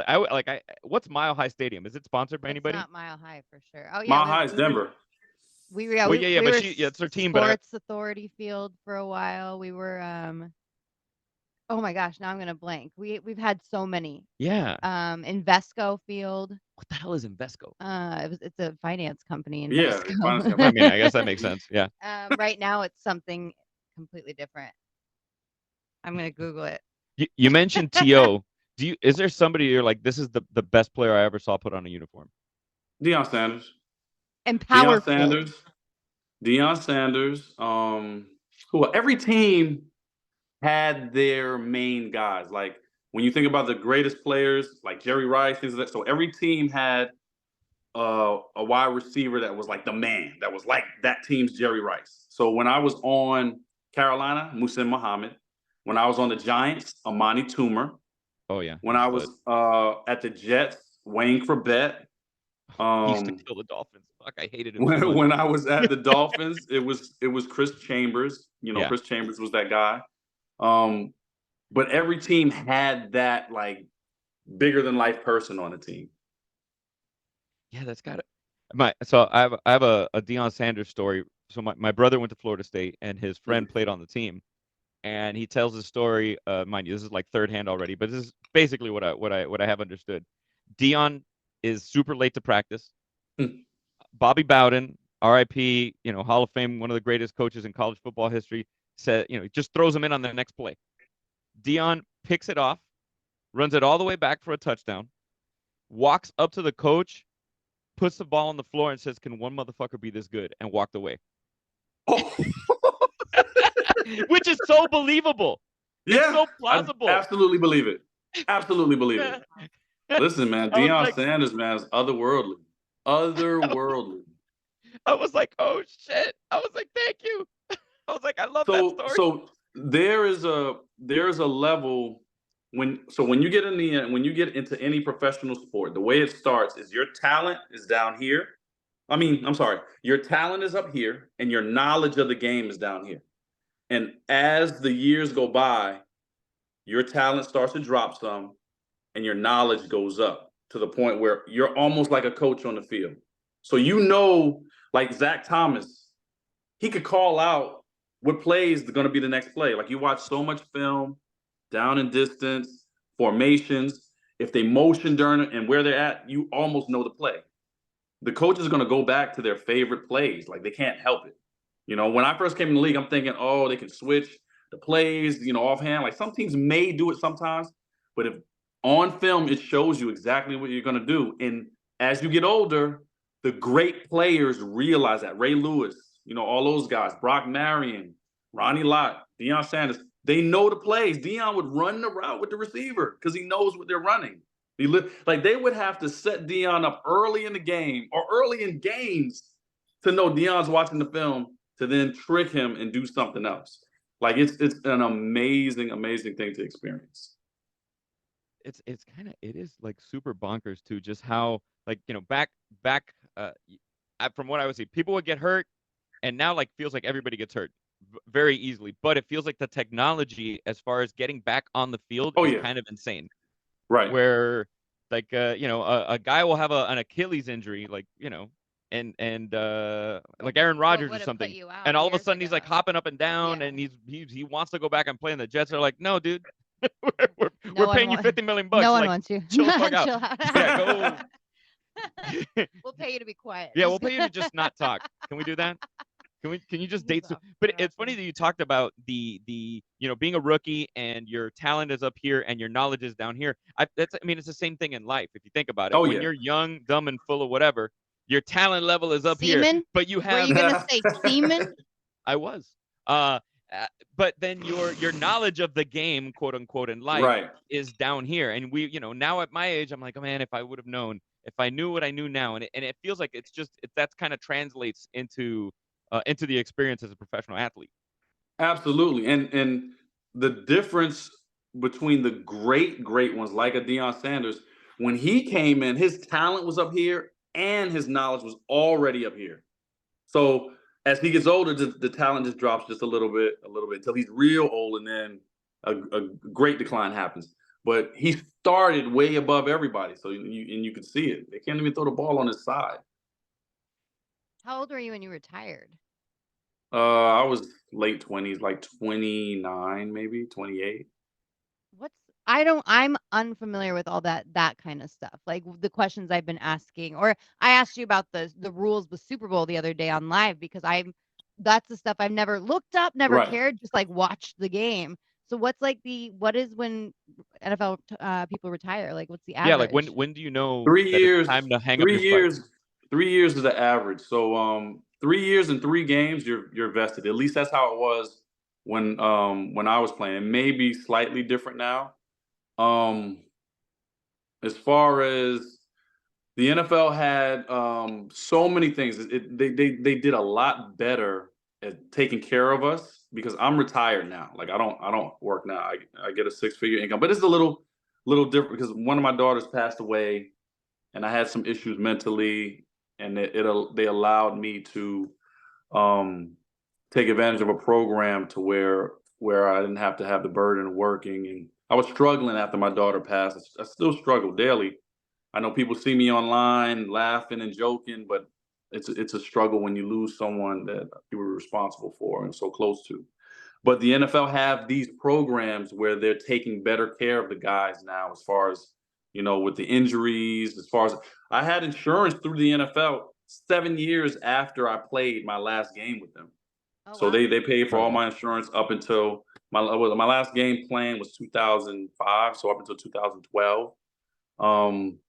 what's Mile High Stadium? Is it sponsored by It's anybody? not Mile High for sure. Oh yeah, Mile High is Denver. Well, yeah, we but were it's her team, but Sports Authority Field for a while. We were oh my gosh, now I'm gonna blank. We've had so many. yeah. Invesco Field. What the hell is Invesco? It's a finance company, Yeah, finance I company. Invesco. mean, I guess that makes sense. Yeah. Right now it's something completely different. I'm gonna Google it. You mentioned To. Is there somebody you're like, this is the best player I ever saw put on a uniform? Deion Sanders. And Deion powerful. Sanders. Deion Sanders. Cool. Every team had their main guys. Like when you think about the greatest players, like Jerry Rice, things like that. So every team had a wide receiver that was like the man, that was like that team's Jerry Rice. So when I was on Carolina, Muhsin Muhammad. When I was on the Giants, Amani Toomer. Oh yeah, When he's I stud. was at the Jets, Wayne Corbett. He used to Um, kill the Dolphins. Fuck, I hated him so when much. when I was at the Dolphins, it was Chris Chambers. Yeah. Chris Chambers was that guy. Um, but every team had that like bigger than life person on the team. Yeah, that's got it. I have a Deion Sanders story. So my brother went to Florida State and his friend Mhm. played on the team. And he tells the story, mind you, this is like third hand already, but this is basically what I have understood. Deion is super late to practice. Bobby Bowden, RIP, Hall of Fame, one of the greatest coaches in college football history, said, just throws him in on the next play. Deion picks it off, runs it all the way back for a touchdown, walks up to the coach, puts the ball on the floor and says, "Can one motherfucker be this good?" and walked away. Oh, Which is so believable. It's yeah, so I plausible. absolutely believe it. Absolutely believe it. Yeah. Listen, man, I was Deion like, Sanders, man, is otherworldly. Otherworldly. I was like, oh shit. I was like, thank you. I was like, I love that So story. so there is a level when you get when you get into any professional sport, the way it starts is your talent is down here. I mean, I'm sorry, your talent is up here and your knowledge of the game is down here. And as the years go by, your talent starts to drop some and your knowledge goes up to the point where you're almost like a coach on the field. So like Zach Thomas, he could call out what plays are going to be the next play. Like you watch so much film, down and distance, formations. If they motion during it and where they're at, you almost know the play. The coach is going to go back to their favorite plays. Like they can't help it. When I first came in the league, I'm thinking, oh, they can switch the plays, offhand. Like some teams may do it sometimes, but if on film it shows you exactly what you're going to do. And as you get older, the great players realize that. Ray Lewis, all those guys, Brock Marion, Ronnie Lott, Deion Sanders, they know the plays. Deion would run the route with the receiver because he knows what they're running. Like they would have to set Deion up early in the game or early in games to know Deion's watching the film to then trick him and do something else. Like it's an amazing, amazing thing to experience. It is like super bonkers too, just how like, back from what I would see, people would get hurt and now like feels like everybody gets hurt very easily, but it feels like the technology as far as getting back on the field Oh is yeah, kind of insane. right. Where like a guy will have an Achilles injury, like and like Aaron What Rodgers or would have put something, you and out all of a years sudden he's like ago? hopping up and down, Yeah. and he wants to go back and play, and the Jets are like, no, dude, we're, No we're one paying you wa- 50 million No bucks, one like wants you. chill the fuck out. Chill out. Yeah, go. We'll pay you to be quiet. Yeah, we'll pay you to just not talk. Can we do that? Can you just He's date? But it's funny awesome. that you talked about the being a rookie and your talent is up here and your knowledge is down here. I mean, it's the same thing in life if you think about it. Oh When yeah, you're young, dumb, and full of whatever, your talent level is up here, Semen? but you Were you have gonna say semen? I was. Uh, but then your knowledge of the game, quote unquote, in life Right. is down here. And we, now at my age, I'm like, oh man, if I would have known, if I knew what I knew now, and it feels like it's just that's kind of translates into the experience as a professional athlete. Absolutely. And the difference between the great ones like a Deion Sanders, when he came in, his talent was up here and his knowledge was already up here. So as he gets older, the talent just drops just a little bit until he's real old, and then a great decline happens. But he started way above everybody, so you can see it. They can't even throw the ball on his side. How old were you when you retired? I was late 20s, like 29, maybe 28. What's I'm unfamiliar with all that kind of stuff. Like the questions I've been asking, or I asked you about the rules with Super Bowl the other day on live because that's the stuff I've never looked up, never Right. cared, just like watched the game. So what is when NFL people retire? Like what's the Yeah, like when average? when do you know Three that it's years, time to hang up your three spikes? years, 3 years is the average. So 3 years and 3 games, you're vested. At least that's how it was when I was playing. Maybe slightly different now. Um, as far as the NFL had so many things. They did a lot better at taking care of us because I'm retired now. Like I don't work now. I get a 6-figure income, but it's a little different because one of my daughters passed away, and I had some issues mentally, and they allowed me to um, take advantage of a program to where I didn't have to have the burden of working, and I was struggling after my daughter passed. I still struggle daily. I know people see me online laughing and joking, but it's a struggle when you lose someone that you were responsible for and so close to. But the NFL have these programs where they're taking better care of the guys now, as far as with the injuries. As far as I had insurance through the NFL 7 years after I played my last game with them, Oh so wow. they paid for all Incredible. my insurance up until my last game playing was 2005, so up until 2012. Um,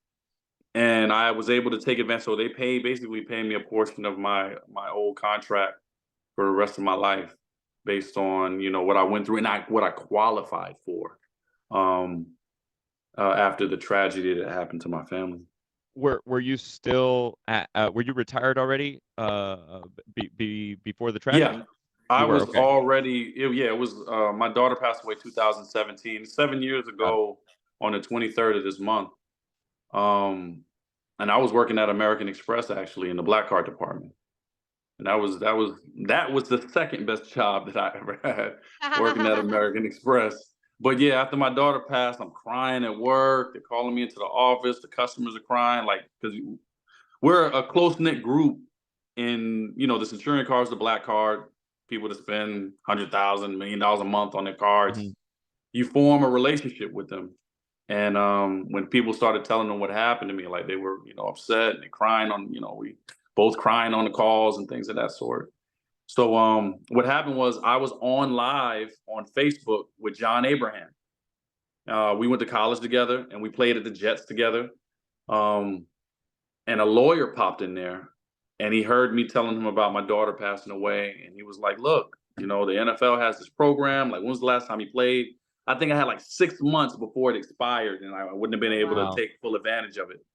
and I was able to take advantage. So they basically paying me a portion of my old contract for the rest of my life, based on what I went through and what I qualified for um, after the tragedy that happened to my family. Were you still were you retired already before the Yeah, tragedy? I You were was okay. already. Yeah, it was. My daughter passed away 2017, 7 years Got it. ago on the 23rd of this month. Um, and I was working at American Express actually in the black card department. And that was the second best job that I ever had, working at American Express. But yeah, after my daughter passed, I'm crying at work. They're calling me into the office. The customers are crying, like, because we're a close knit group. In this insurance card is the black card. People that spend $100,000 $1 million a month on their cards, Mhm. you form a relationship with them. And when people started telling them what happened to me, like they were, upset and they crying on, we both crying on the calls and things of that sort. So what happened was I was on live on Facebook with John Abraham. We went to college together and we played at the Jets together. Um, and a lawyer popped in there and he heard me telling him about my daughter passing away. And he was like, look, the NFL has this program. Like, when was the last time you played? I think I had like 6 months before it expired, and I wouldn't have been Oh able to wow. Wow. take full advantage of it.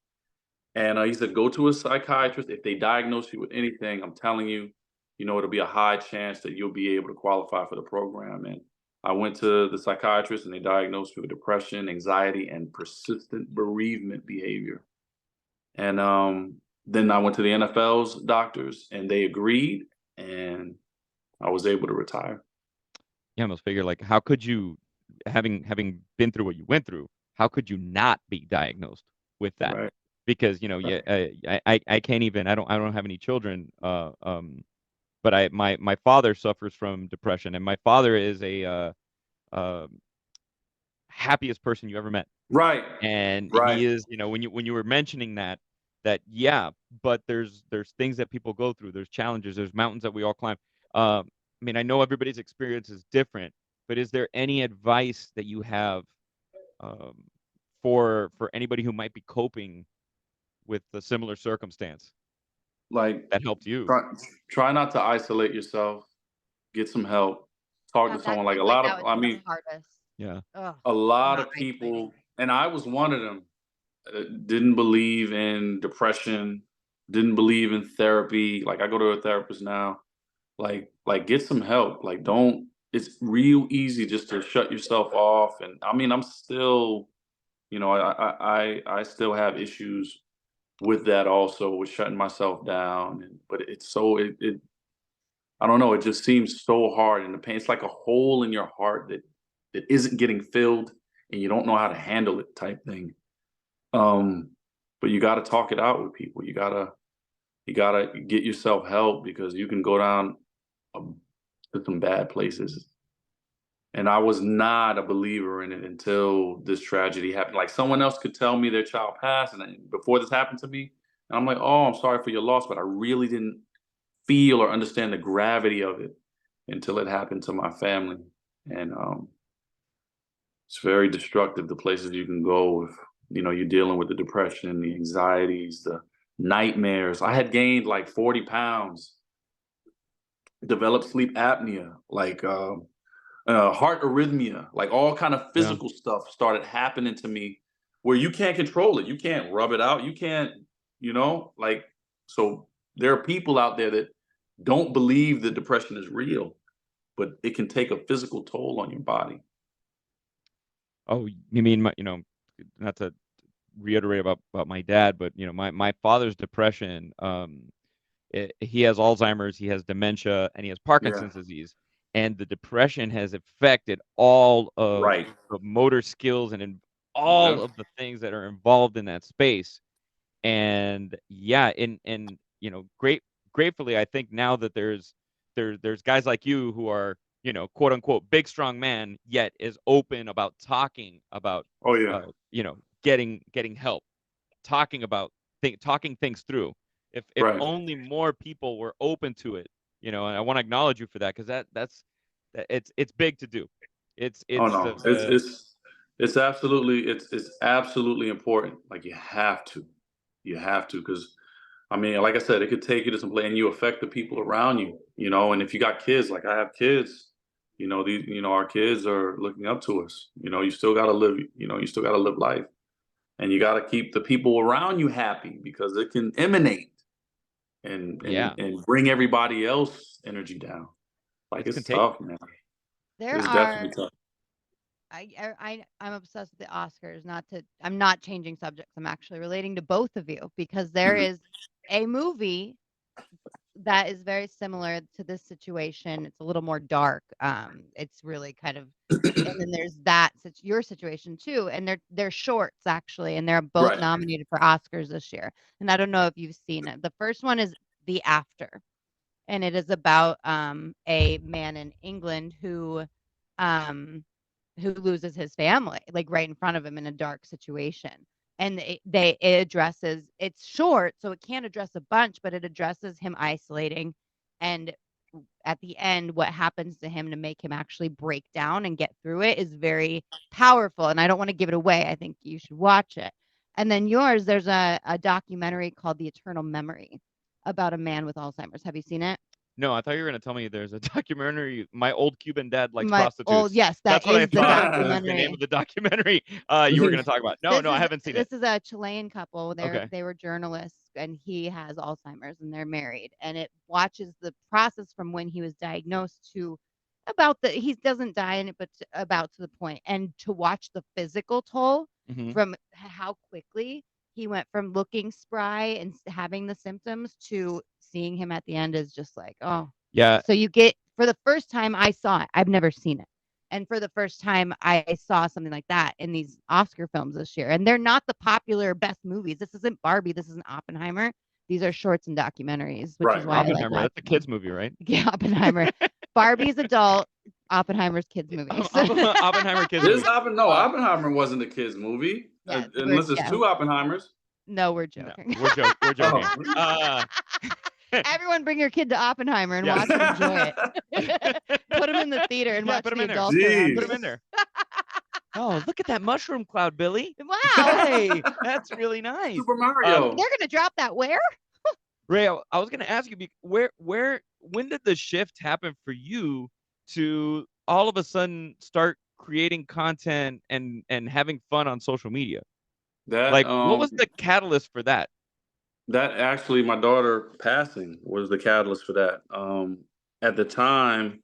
And he said, go to a psychiatrist. If they diagnose you with anything, I'm telling you, it'll be a high chance that you'll be able to qualify for the program. And I went to the psychiatrist and they diagnosed me with depression, anxiety, and persistent bereavement behavior. And then I went to the NFL's doctors and they agreed, and I was able to retire. You almost figure like how could you having been through what you went through, how could you not be diagnosed with that? Right. Because yeah, Right. I can't even I don't have any children but my father suffers from depression, and my father is a uh happiest person you ever met. Right. And Right. he is, when you were mentioning that yeah, but there's things that people go through, there's challenges, there's mountains that we all climb. I mean, I know everybody's experience is different, but is there any advice that you have um, for anybody who might be coping with a similar circumstance? Like, that helped you. try not to isolate yourself. Get some help. Talk Yeah, to that someone. Like seems a like lot that of, would I be the mean, hardest. Yeah. Ugh, a lot not of isolating. people, and I was one of them, didn't believe in depression, didn't believe in therapy. Like I go to a therapist now. Like get some help. Like don't. It's real easy just to shut yourself off. And I mean, I'm still, I still have issues with that also, with shutting myself down. But it's so it I don't know. It just seems so hard, and the pain. It's like a hole in your heart that isn't getting filled, and you don't know how to handle it, type thing. Um, but you got to talk it out with people. You gotta get yourself help because you can go down um, to some bad places. And I was not a believer in it until this tragedy happened. Like someone else could tell me their child passed, and before this happened to me, and I'm like, "Oh, I'm sorry for your loss," but I really didn't feel or understand the gravity of it until it happened to my family. And it's very destructive, the places you can go if you're dealing with the depression, the anxieties, the nightmares. I had gained like 40 pounds, developed sleep apnea, like heart arrhythmia, like all kind of Yeah. physical stuff started happening to me where you can't control it. You can't rub it out. You can't, like, so there are people out there that don't believe that depression is real, but it can take a physical toll on your body. Oh, you mean not to reiterate about my dad, but my father's depression. He has Alzheimer's, he has dementia, and he has Yeah. Parkinson's disease. And the depression has affected all of Right. the motor skills and all Yeah. of the things that are involved in that space. And yeah, and gratefully, I think now that there's guys like you who are quote unquote big strong man, yet is open about talking about Oh yeah. uh, getting help, talking about talking things through. If Right. only more people were open to it, and I want to acknowledge you for that because it's big to do. It's Oh it's no. It's absolutely it's absolutely important. Like you have to because I mean, like I said, it could take you to some place, and you affect the people around you. And if you got kids, like I have kids, our kids are looking up to us. You still got to live. You still got to live life, and you got to keep the people around you happy because it can emanate and and yeah, and bring everybody else energy down. Like it's it's contagious. tough, man. There It's are definitely tough. I'm obsessed with the Oscars. I'm not changing subjects. I'm actually relating to both of you because there Mhm. is a movie that is very similar to this situation. It's a little more dark. It's really kind of, and then there's your situation too, and they're shorts actually, and they're both Right. nominated for Oscars this year. And I don't know if you've seen it. The first one is The After, and it is about a man in England um who loses his family like right in front of him in a dark situation. And it addresses, it's short so it can't address a bunch, but it addresses him isolating, and at the end what happens to him to make him actually break down and get through it is very powerful, and I don't want to give it away. I think you should watch it. And then yours, there's a documentary called The Eternal Memory about a man with Alzheimer's. Have you seen it? No, I thought you were going to tell me there's a documentary. My old Cuban dad likes Oh prostitutes. yes, that That's what I is the thought was the name documentary. of the documentary you were going to talk about. No, This no, I is haven't seen it. this is a Chilean couple. Okay. They were journalists, and he has Alzheimer's, and they're married. And it watches the process from when he was diagnosed to about he doesn't die in it, but about to the point, and to watch the physical toll Hmm. from how quickly he went from looking spry and having the symptoms to seeing him at the end is just like, oh. Yeah, So you get, for the first time I saw it, I've never seen it. And for the first time, I saw something like that in these Oscar films this year. And they're not the popular best movies. This isn't Barbie. This isn't Oppenheimer. These are shorts and documentaries, which is Right. why I like Oppenheimer. That's a watching them. kids movie, right? Yeah, Oppenheimer. Barbie's adult. Oppenheimer's kids movies. Oppenheimer kids movie. No, Oppenheimer wasn't a kid's movie, Yeah, unless there's two Oppenheimers. no, we're No, joking. we're joking. Oh. Everyone bring your kid to Oppenheimer and Yeah. watch and enjoy it. Put them in the theater and Yeah, watch put 'em the in there. adults around Put you. him in there. Oh, look at that mushroom cloud, Billy. Wow. Hey, that's really nice. Super Mario. They're going to drop that where? Ray, I was going to ask you when did the shift happen for you to all of a sudden start creating content and having fun on social media? That Like, what was the catalyst for that? that actually, my daughter passing was the catalyst for that. At the time,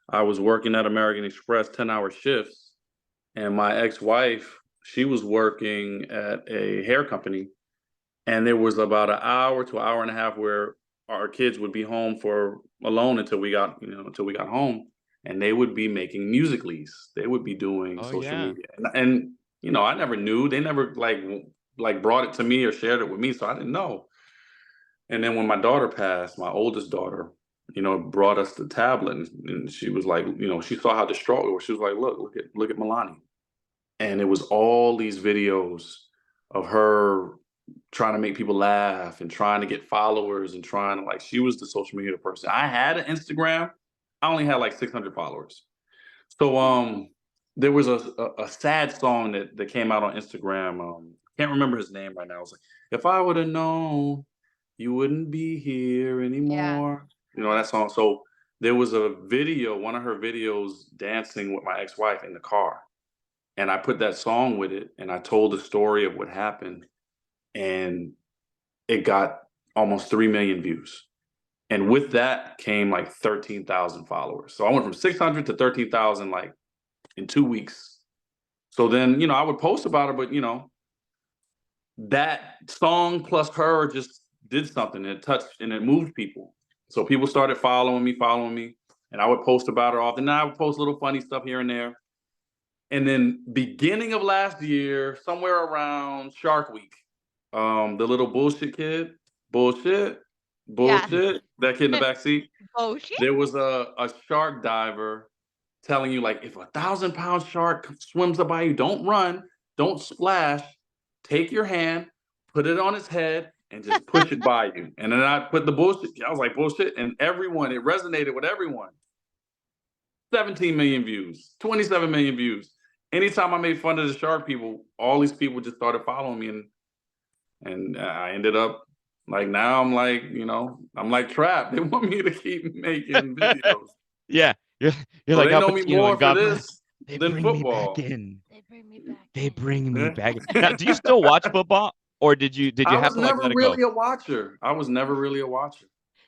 I was working at American Express 10-hour shifts, and my ex-wife, she was working at a hair company, and there was about an hour to an hour and a half where our kids would be home for alone until we got until we got home, and they would be making musicallys. They would be doing Oh social yeah. media, and I never knew. They never like brought it to me or shared it with me, so I didn't know. And then when my daughter passed, my oldest daughter, brought us the tablet, and she was like, she saw how distraught we were. She was like, look at Milani, and it was all these videos of her trying to make people laugh and trying to get followers and trying to like she was the social media person. I had an Instagram. I only had like 600 followers. So there was a sad song that came out on Instagram. Can't remember his name right now. It was like, if I would have known you wouldn't be here Yeah. anymore. You know that song. So there was a video, one of her videos dancing with my ex-wife in the car. And I put that song with it and I told the story of what happened. And it got almost 3 million views. And with that came like 13,000 followers. So I went from 600 to 13,000 like in 2 weeks. So then, I would post about it, but that song plus her just did something. It touched and it moved people. So people started following me, and I would post about her often. And I would post little funny stuff here and there. And then beginning of last year, somewhere around Shark Week, the little bullshit kid, bullshit, Yeah. bullshit, that kid in the back seat, Oh shit. there was a shark diver telling you like, if 1,000-pound shark swims up by you, don't run, don't splash, take your hand, put it on its head, and just push it by you. And then I put the bullshit. I was like bullshit, and it resonated with everyone. 17 million views, 27 million views. Anytime I made fun of the shark people, all these people just started following me, and I ended up like now I'm like trapped. They want me to keep making videos. Yeah. You're So like they Al know me Pacino more in for Godfather. this They than bring me back football. in. They bring me back. They in. bring me back in. Now, do you still watch football, or did you I have was to like never let it go? really a watcher. I was never really a watcher.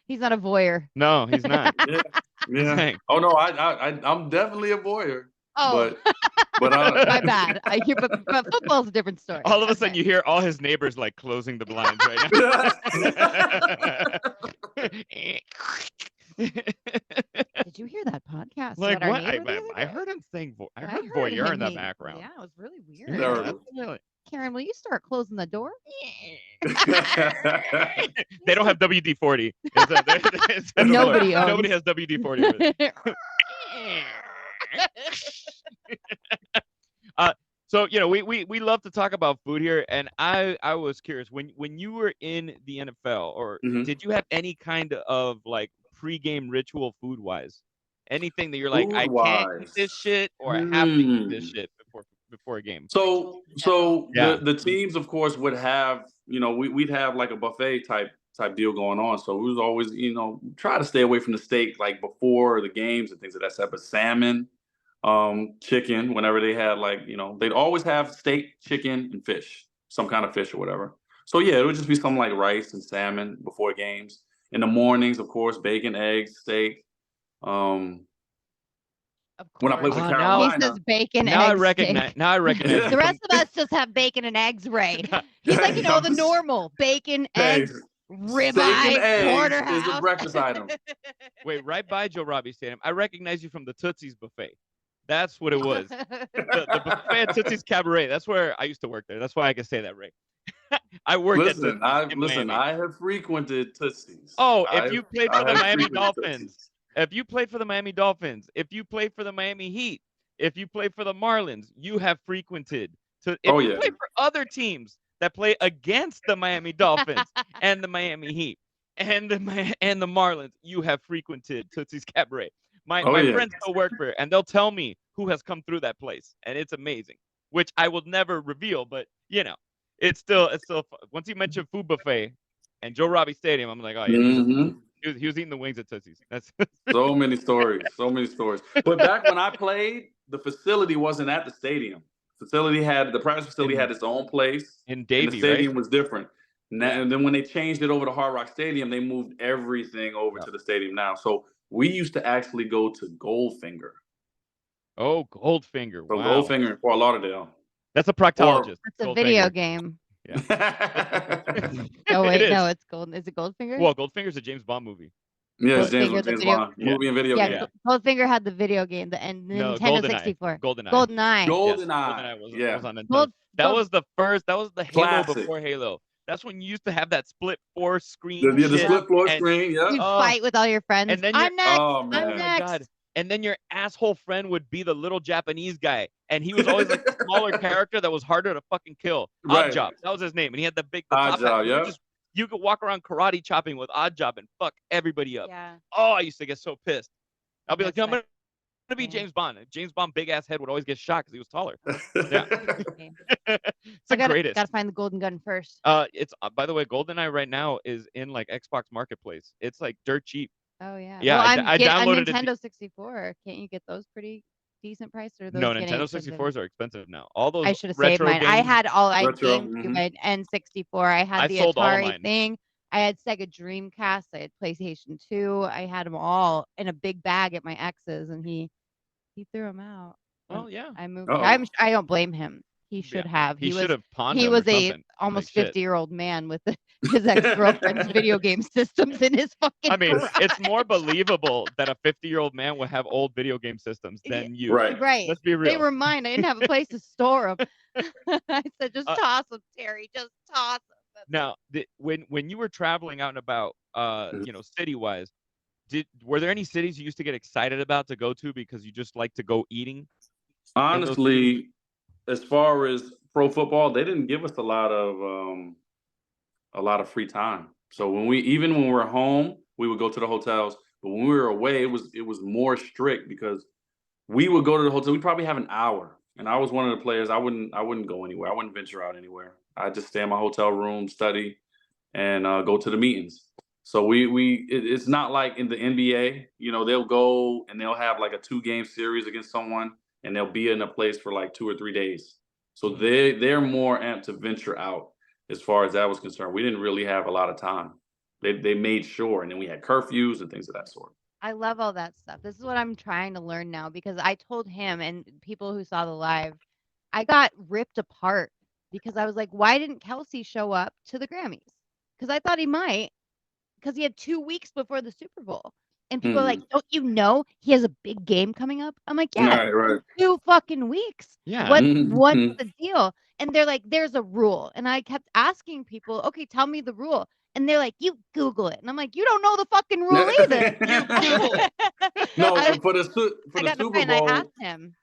He's not a voyeur. No, he's not. Yeah, yeah. Dang. Oh no, I'm definitely a voyeur, Oh, but but my bad. I hear, but football's a different story. All of a sudden, Okay. you hear all his neighbors like closing the blinds right now. Did you hear that podcast Like about our what? neighbor the other I day? heard him saying. I I heard heard voyeur in him. the background. Yeah, it was really weird. Yeah, Terrible. absolutely. Karen, will you start closing the door? They don't have WD-40. Nobody owns. Nobody has WD-40 over there. Uh, so we love to talk about food here, and I was curious when you were in the NFL, or Mhm. did you have any kind of like pregame ritual food wise? Anything that you're like, Food I can't eat this wise. shit, or I have to eat this shit before a game? So Yeah. the teams, of course, would have we'd have like a buffet type deal going on. So we was always try to stay away from the steak like before the games and things of that stuff. But salmon, chicken, whenever they had like they'd always have steak, chicken, and fish, some kind of fish or whatever. So yeah, it would just be something like rice and salmon before games. In the mornings, of course, bacon, eggs, steak. Um, Of when I course. played for He Carolina, says bacon, Now I eggs, recognize. steak. Now I recognize. The rest of us just have bacon and eggs, Ray. He's like, I'm the just- normal bacon, hey, eggs, steak and ribeye, eggs is a porterhouse. breakfast item. Wait, right by Joe Robbie Stadium. I recognize you from the Tootsie's buffet. That's what it was. The buffet at Tootsie's Cabaret. That's where I used to work there. That's why I can say that, Ray. I worked at Tootsie's in Miami. I have frequented Tootsie's. Oh, if you played for I the have Miami frequented Dolphins, Tootsie's. if you played for the Miami Dolphins, if you played for the Miami Heat, if you played for the Marlins, you have frequented. So if Oh you yeah. play for other teams that play against the Miami Dolphins and the Miami Heat and the Marlins, you have frequented Tootsie's Cabaret. My Oh yeah. friends still work for it, and they'll tell me who has come through that place, and it's amazing. Which I will never reveal, but it's still once you mention food buffet, And Joe Robbie Stadium, I'm like, oh yeah, Hmm. he was eating the wings at Tootsie's. That's So many stories, so many stories. But back when I played, the facility wasn't at the stadium. The practice facility in had its own place, in and the Davie, right? stadium was different. Yeah. And then when they changed it over to Hard Rock Stadium, they moved everything over Yeah. to the stadium now. So we used to actually go to Goldfinger. Oh, Goldfinger. So Wow. Goldfinger in Fort Lauderdale, That's a or proctologist, That's a video Goldfinger. game. Yeah. Oh It wait, no, is. it's Gold. Is it Goldfinger? Well, Goldfinger's a James Bond movie. yes, But Goldfinger, the James video. Bond yeah. movie and video Yeah, game. Yeah. Goldfinger had the video game, and the No, Nintendo GoldenEye. 64. GoldenEye. GoldenEye. Yes. GoldenEye, GoldenEye yeah, was on Nintendo. Gold. That Gold. was the first. That was the Halo classic. before Halo. That's when you used to have that split 4 screen The shit. Yep. split floor And screen. Yep. You'd oh, fight with all your friends. and then your I'm next. Oh I'm oh my man. god. next. And then your asshole friend would be the little Japanese guy, and he was always like the smaller character that was harder to fucking kill. Odd Right. Job, that was his name, and he had the Odd top hat. job. Yep. You could walk around karate chopping with Odd Job and fuck everybody up. Yeah. Oh, I used to get so pissed. I'll be like, That's no, I'm like gonna be yeah. James Bond. And James Bond big ass head would always get shot because he was taller. Yeah, Okay. it's I the gotta greatest. find the golden gun first. It's by the way, GoldenEye right now is in like Xbox Marketplace. It's like dirt cheap. Oh yeah. Yeah, Well, I'm I get a downloaded it. Nintendo 64. Can't you get those pretty decent price, or are No, those getting Nintendo expensive? 64s are expensive now. All I those should have saved retro mine. I games, had Retro. GameCube, I had N64, I had I the sold all of Atari mine. thing, I had Sega Dreamcast, I had PlayStation 2, I had them all in a big bag at my ex's, and he threw them out when Well, yeah, I moved here. Oh. I don't blame him. He should yeah. have. He should have pawned He them or was a something. almost Like shit. 50-year-old man with his ex-girlfriend's video game systems in his fucking I mean, garage. it's more believable that a 50-year-old man would have old video game systems than you. Right. Right. Let's be They real. were mine. I didn't have a place to store them. I said, just Uh, toss them, Terry. Just toss them. Now, when you were traveling out and about, city wise, were there any cities you used to get excited about to go to because you just like to go eating in those cities? Honestly, as far as pro football, they didn't give us a lot of free time. So even when we were home, we would go to the hotels. But when we were away, it was more strict because we would go to the hotel. We probably have an hour, and I was one of the players. I wouldn't go anywhere. I wouldn't venture out anywhere. I just stay in my hotel room, study, and go to the meetings. So it's not like in the NBA. They'll go and they'll have like a 2-game series against someone, and they'll be in a place for like 2 or 3 days. So they're more amped to venture out as far as that was concerned. We didn't really have a lot of time. They made sure, and then we had curfews and things of that sort. I love all that stuff. This is what I'm trying to learn now because I told him and people who saw the live, I got ripped apart because I was like, why didn't Kelsey show up to the Grammys? Because I thought he might, because he had 2 weeks before the Super Bowl. And people are like, don't you know he has a big game coming up? I'm like, yeah, Right. 2 fucking weeks. Yeah. What's Mhm. the deal? And they're like, there's a rule. And I kept asking people, okay, tell me the rule. And they're like, you Google it. And I'm like, you don't know the fucking rule either. You Google it. No, I, for the I got in a Super fight and I Bowl. asked him.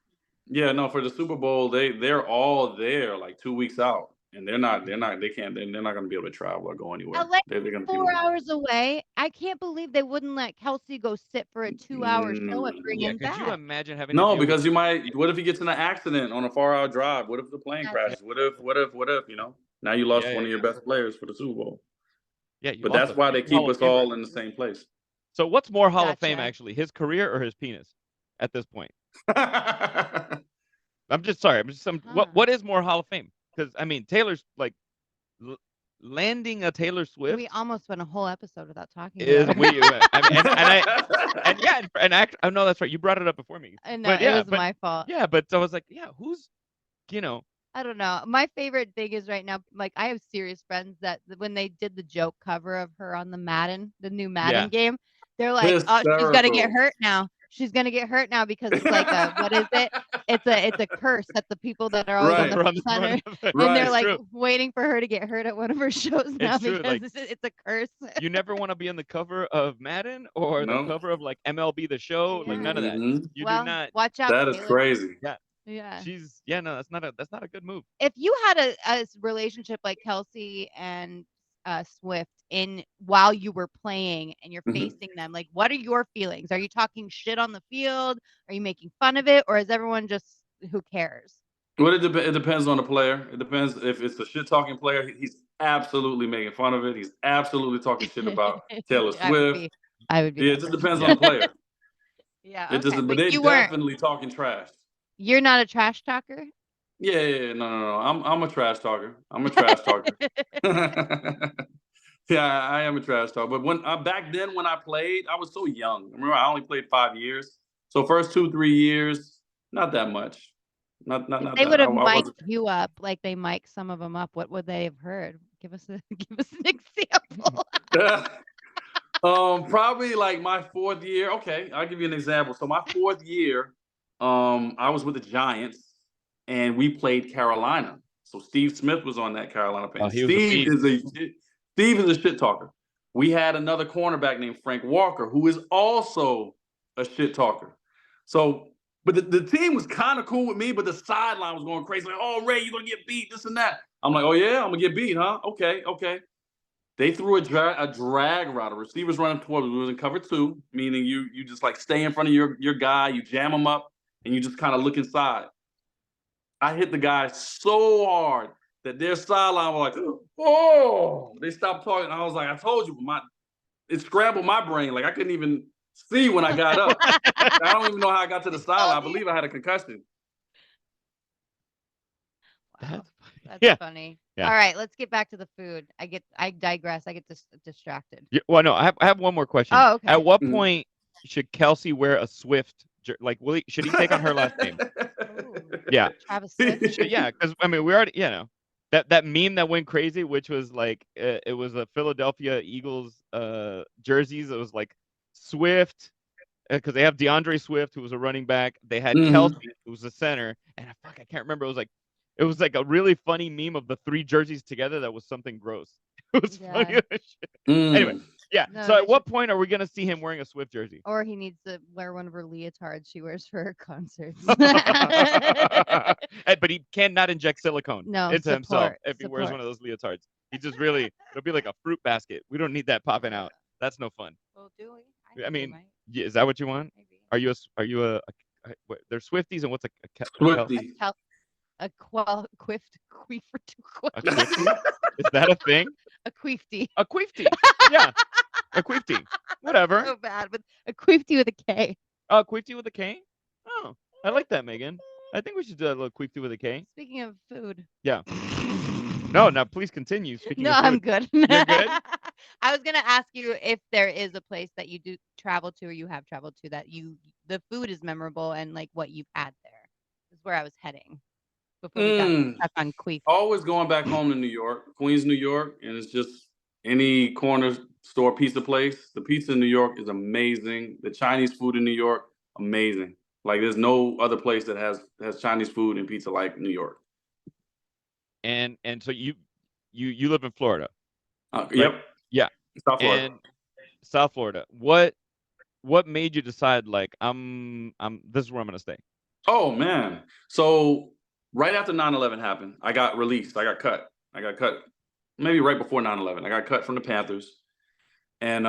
Yeah, no, for the Super Bowl, they're all there like 2 weeks out, and they're not they can't they're not going to be able to travel or go anywhere. LA They're going to be 4 hours away. I can't believe they wouldn't let Kelsey go sit for a 2-hour show and bring Yeah, him could you back. imagine having to No, deal with because you might. What if he gets in an accident on a 4-hour drive? What if the plane That's crashes? What if? Now you lost Yeah, one of your best players for the Super Bowl. yeah, you But lost that's a why they future Hall keep of us Famer. all in the same place. So what's more Hall of Fame Gotcha. actually, his career or his penis at this point? I'm just sorry. Huh. What is more Hall of Fame? Because I mean, Taylor's like landing a Taylor Swift We almost went a whole episode without talking is about we. it. I mean, and yeah, and act. Oh no, that's right. You brought it up before me. I know, But it yeah, was but my fault. yeah, but I was like, yeah, who's, you know, I don't know. My favorite thing is right now, like I have serious friends that when they did the joke cover of her on the new Madden Yeah. game, they're like, "Oh, she's gonna get Hysterical. hurt now. She's gonna get hurt now because it's like a what is it? It's a curse that the people that are always on the Right. center, and Right. they're It's like true. waiting for her to get hurt at one of her shows now true, because like- it's a curse. You never want to be on the cover of Madden or the No. cover of like MLB The Show, like Yeah. none of that. Mhm. You Well, do not. watch out, That is Taylor. crazy. Yeah. No, that's not a good move. If you had a relationship like Kelsey and Swift in while you were playing and you're Mhm. facing them, like what are your feelings? Are you talking shit on the field? Are you making fun of it, or is everyone just who cares? Well, it depends on the player. It depends if it's a shit talking player. He's absolutely making fun of it. He's absolutely talking shit about Taylor I would Swift. be. I would be Yeah, that it just person. depends on Yeah. the player. Yeah. It Okay. doesn't, but But they're you weren't. definitely talking trash. You're not a trash talker. Yeah, no. I'm a trash talker. I'm a trash talker. Yeah, I am a trash talker. But when back then when I played, I was so young. Remember, I only played 5 years. So first 2, 3 years, not that much. If Not they that. would I have mic'd wasn't. you up like they mic some of them up, what would they have heard? Give us a give us an example. Probably like my 4th year. Okay, I'll give you an example. So my 4th year, I was with the Giants, and we played Carolina. So Steve Smith was on that Carolina Oh, team. he was a beast. Steve is a shit talker. We had another cornerback named Frank Walker, who is also a shit talker. So, but the team was kind of cool with me, but the sideline was going crazy. Like, oh, Ray, you're gonna get beat, this and that. I'm like, oh yeah, I'm gonna get beat, huh? Okay. They threw a drag route. A receiver's running towards. We was in cover 2, meaning you just like stay in front of your guy, you jam him up, and you just kind of look inside. I hit the guy so hard that their sideline was like, oh, they stopped talking. I was like, I told you, it scrambled my brain. Like I couldn't even see when I got up. I don't even know how I got to the sideline. I believe I had a concussion. Wow. That's Yeah. funny. Yeah. All right, let's get back to the food. I digress. I get distracted. Yeah, well, no, I have one more question. Oh, okay. At what Mhm. point should Kelsey wear a Swift? Like, should he take on her last name? Ooh. Yeah, Travis Swift. yeah, because I mean, we already, that meme that went crazy, which was like, it was a Philadelphia Eagles jerseys. It was like Swift, because they have DeAndre Swift, who was a running back. They had Mhm. Kelsey, who was a center, and I can't remember. It was like a really funny meme of the 3 jerseys together. That was something gross. It was funny Yeah. as shit. Anyway, Mm. yeah. No, So they at what should. point are we gonna see him wearing a Swift jersey? Or he needs to wear one of her leotards she wears for her concerts. But he cannot inject silicone No, into himself support. if he wears Support. one of those leotards. He just it'll be like a fruit basket. We don't need that popping out. That's no fun. Well, do we? I think we mean, might. is that what you want? Maybe. Are you what, they're Swifties, and what's a Swifty. A quift a Quifty? Is that a thing? a queefty. A Quifty. Yeah, a Quifty. Whatever. So bad, but a queefty with a K. A Quifty with a K? Oh, I like that, Megan. I think we should do a little Quifty with a K. Speaking of food. Yeah. No, now please continue. Speaking No, of food. I'm good. You're good? I was gonna ask you if there is a place that you do travel to or you have traveled to that the food is memorable and like what you've had there. Is where I was heading before we got stuck on queef. Always going back home to New York, Queens, New York, and it's just any corner store pizza place. The pizza in New York is amazing. The Chinese food in New York, amazing. Like there's no other place that has Chinese food and pizza like New York. And so you live in Florida. Right? Yep. Yeah. South Florida. And South Florida. What made you decide like this is where I'm gonna stay? Oh man. So right after 9/11 happened, I got released. I got cut maybe right before 9/11. I got cut from the Panthers. And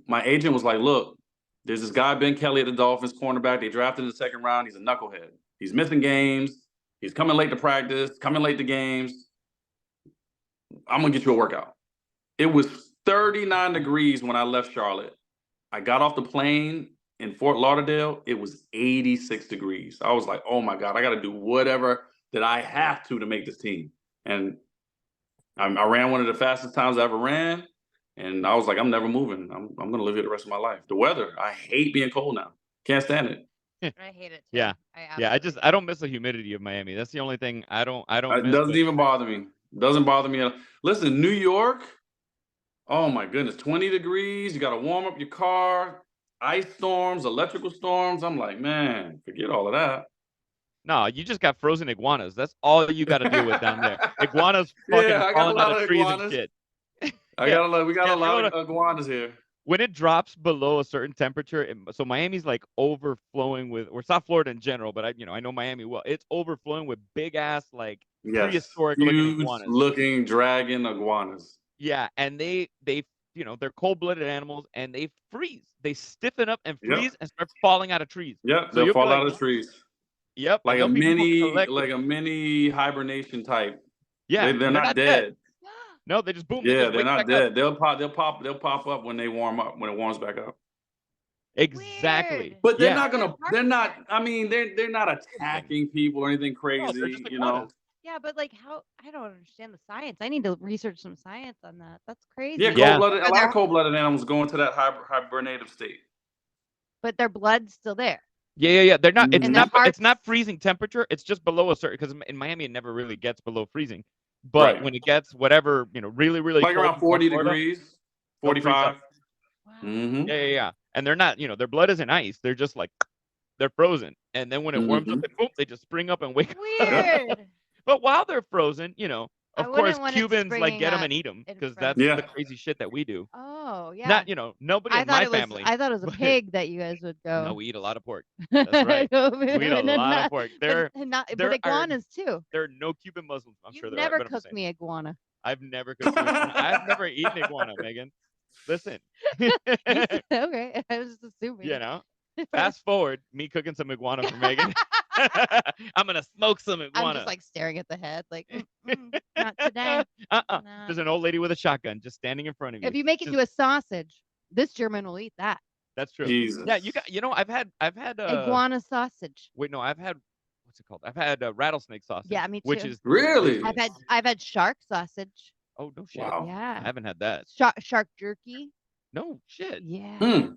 my agent was like, look, there's this guy, Ben Kelly at the Dolphins, cornerback. They drafted in the 2nd round. He's a knucklehead. He's missing games. He's coming late to practice, coming late to games. I'm going to get you a workout. It was 39 degrees when I left Charlotte. I got off the plane in Fort Lauderdale. It was 86 degrees. I was like, oh my God, I got to do whatever that I have to make this team. And I ran one of the fastest times I ever ran. And I was like, I'm never moving. I'm going to live here the rest of my life. The weather, I hate being cold now. Can't stand it. I hate it too. Yeah. I absolutely don't miss the humidity of Miami. That's the only thing I don't It miss. doesn't even bother me. Doesn't bother me at all. Listen, New York, oh my goodness, 20 degrees. You got to warm up your car, ice storms, electrical storms. I'm like, man, forget all of that. No, you just got frozen iguanas. That's all you got to deal with down there. Iguanas fucking Yeah, I got a falling out lot of of trees and iguanas. shit. We got a lot Yeah, of iguanas here. when it drops below a certain temperature, so Miami's like overflowing with, or South Florida in general, but I know Miami well. It's overflowing with big ass like Yes, prehistoric looking huge iguanas. looking dragon iguanas. Yeah, and they they're cold blooded animals and they freeze. They stiffen up and Yep. freeze and start falling out of trees. Yep, So they'll you'll be fall like, out of trees. yep, and Like a there'll be people mini collect. like a mini hibernation type. Yeah, They're and they're not not dead. dead. No, they just boom. They Yeah, just they're wake not back up. dead. They'll pop up when they warm up, when it warms back up. Exactly. Weird. But they're Yeah. not gonna. They're not. Heart I mean, they're not attacking people or anything No, they're just crazy. iguanas. Yeah, but like how I don't understand the science. I need to research some science on that. That's crazy. Yeah, Yeah. cold-blooded. A Are lot their- of cold-blooded animals go into that hibernative state. but their blood's still there. Yeah. They're not. It's And Mhm. their not. It's not hearts- freezing temperature. It's just below a certain. Because in Miami, it never really gets below freezing. But Right. when it gets whatever, really, really Like cold, around in 40 Florida, degrees, they'll freeze up. 45. Wow. Mm-hmm. Yeah. And they're not. Their blood isn't ice. They're just like they're frozen. And then when it warms up, Mm-hmm. boom, they just spring up and wake up. Weird. But while they're frozen, I of wouldn't course, want it Cubans like get them springing and eat them up in because front that's of the Yeah. crazy shit that we do. Oh yeah. Not, nobody I in thought my it was. family. I thought it was a but- pig that you guys would go. No, we eat a lot of pork. That's right. We eat a lot of pork. There but are- iguanas too. are no Cuban Muslims. I'm sure You've there are. never But I'm just cooked saying. me iguana. I've never cooked you iguana. I've never eaten iguana, Megan. Listen. Okay, I was just assuming. Fast forward, me cooking some iguana for Megan. I'm gonna smoke some iguana. I'm just like staring at the head, like not today. Nah. There's an old lady with a shotgun just standing in front of you. If you make it Just- into a sausage, this German will eat that. That's true. Jesus. Yeah, you got. I've had. Iguana sausage. Wait, no, I've had. What's it called? I've had rattlesnake sausage. Yeah, me Which too. is Really? delicious. I've had shark sausage. Oh no shit. Wow. I Yeah. haven't had that. Shark jerky. No shit. Yeah. Hmm.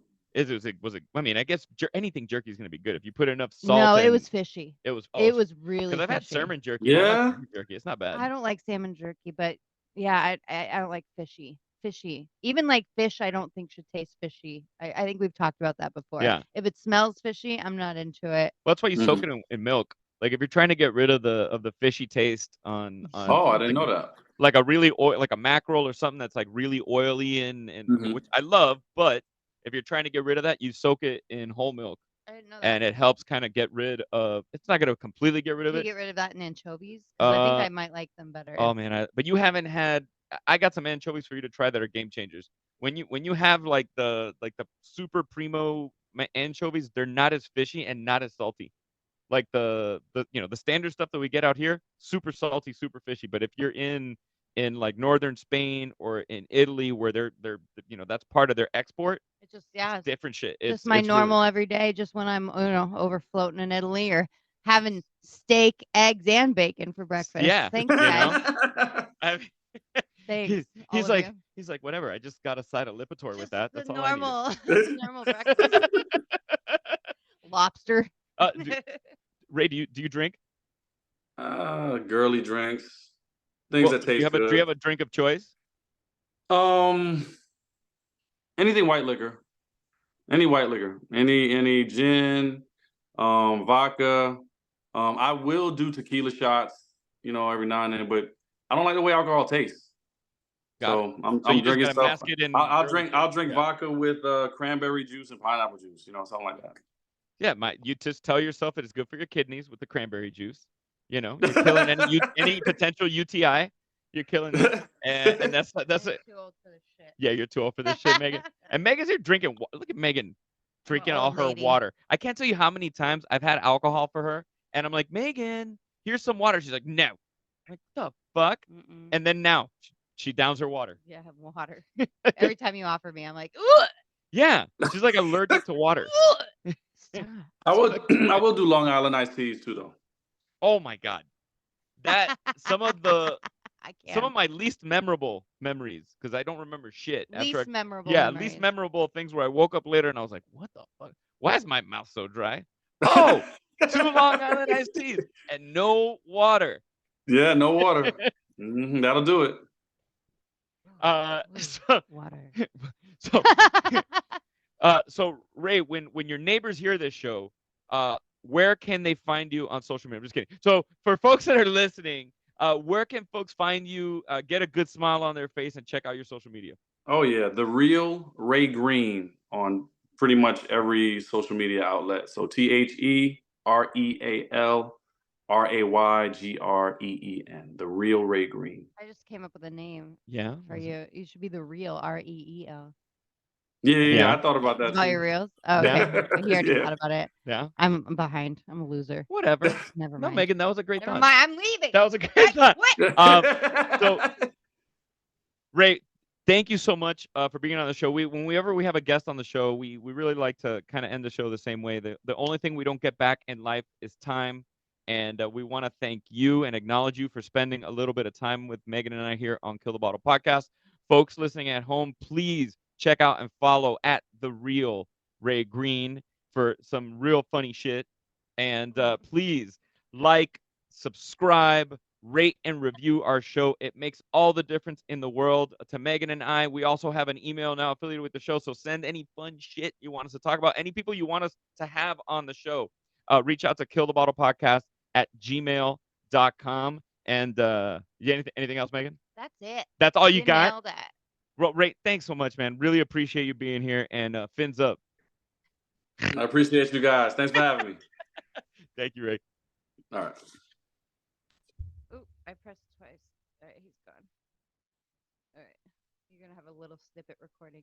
Was it? I mean, I guess anything jerky is gonna be good if you put enough salt. No, it and- was fishy. It was. It was really Because I've had fishy. salmon jerky. I like Yeah? salmon jerky. It's not bad. I don't like salmon jerky, but yeah, I don't like fishy. Fishy. Even like fish, I don't think should taste fishy. I think we've talked about that before. Yeah. If it smells fishy, I'm not into it. Well, that's why you soak Mhm. it in milk. Like if you're trying to get rid of the fishy taste on Oh, I didn't know that. like a really like a mackerel or something that's like really oily and Mhm. which I love, but if you're trying to get rid of that, you soak it in whole milk I didn't know that. and it helps kind of get rid of. It's not going to completely get rid of Can you it. get rid of that in anchovies? 'Cause I think Uh, I might like them better. Oh man, but you haven't had. I got some anchovies for you to try that are game changers. When you have like the super primo anchovies, they're not as fishy and not as salty. Like the standard stuff that we get out here, super salty, super fishy. But if you're in like northern Spain or in Italy where they're that's part of their export, It's just yeah, it's different shit. just my it's normal every day. Just when I'm over floating in Italy or having steak, eggs, and bacon for breakfast. Yeah, Thanks, guys. I mean, Thanks. all he's of like you. he's like whatever. I just got a side of Lipitor with Just that. the That's all I normal, needed. normal breakfast. Lobster. Ray, do you drink? Girly drinks, things that Do you taste have good. do you have a drink of choice? Anything white liquor, any gin, vodka. I will do tequila shots, every now and then, but I don't like the way alcohol tastes. Got it. So I'm So you just drinking gotta stuff. mask it in I'll girly drink drinks, yeah. vodka with cranberry juice and pineapple juice, something like that. Yeah, you just tell yourself it is good for your kidneys with the cranberry juice. You're killing any potential UTI. You're killing it, and that's I'm it. too old for this shit. Yeah, you're too old for this shit, Megan. And Megan's here drinking. Look at Megan drinking all old her lady. water. I can't tell you how many times I've had alcohol for her, and I'm like, Megan, here's some water. She's like, no. I'm like, the fuck? Mm-mm. And then now she downs her water. Yeah, have water. Every time you offer me, I'm like, ooh, Yeah, she's like allergic to water. stop. I will do Long Island iced teas too, though. Oh my god, that some of I can't. some of my least memorable memories because I don't remember shit. least memorable. Yeah, memories. least memorable things where I woke up later and I was like, what the fuck? Why is my mouth so dry? Oh, 2 Long Island iced teas and no water. Yeah, no water. That'll do it. Ooh, So, water. so, so Ray, when your neighbors hear this show, where can they find you on social media? I'm just kidding. So for folks that are listening, where can folks find you, get a good smile on their face, and check out your social media? Oh yeah, the real Ray Green on pretty much every social media outlet. So TheRealRayGreen, the real Ray Green. I just came up with a name Yeah. for you. You should be the real REEL. Yeah, Yeah. I thought about that About your too. reels? Oh, okay. Yeah. He already Yeah. thought about it. Yeah. I'm behind. I'm a loser. Whatever. Never No, mind. Megan, that was a great Never thought. mind. I'm leaving. That was a great thought. What? So Ray, thank you so much for being on the show. Whenever we have a guest on the show, we really like to kind of end the show the same way. The only thing we don't get back in life is time, and we want to thank you and acknowledge you for spending a little bit of time with Megan and I here on Kill the Bottle Podcast. Folks listening at home, please check out and follow at the real Ray Green for some real funny shit, and please like, subscribe, rate and review our show. It makes all the difference in the world to Megan and I. We also have an email now affiliated with the show, so send any fun shit you want us to talk about, any people you want us to have on the show. Reach out to killthebottlepodcast at gmail.com. And yeah, anything else, Megan? That's it. That's all you You got? nailed it. Well, Ray, thanks so much, man. Really appreciate you being here, and fins up. I appreciate you guys. Thanks for having me. Thank you, Ray. All right. Ooh, I pressed twice. All right, he's gone. All right. You're going to have a little snippet recording.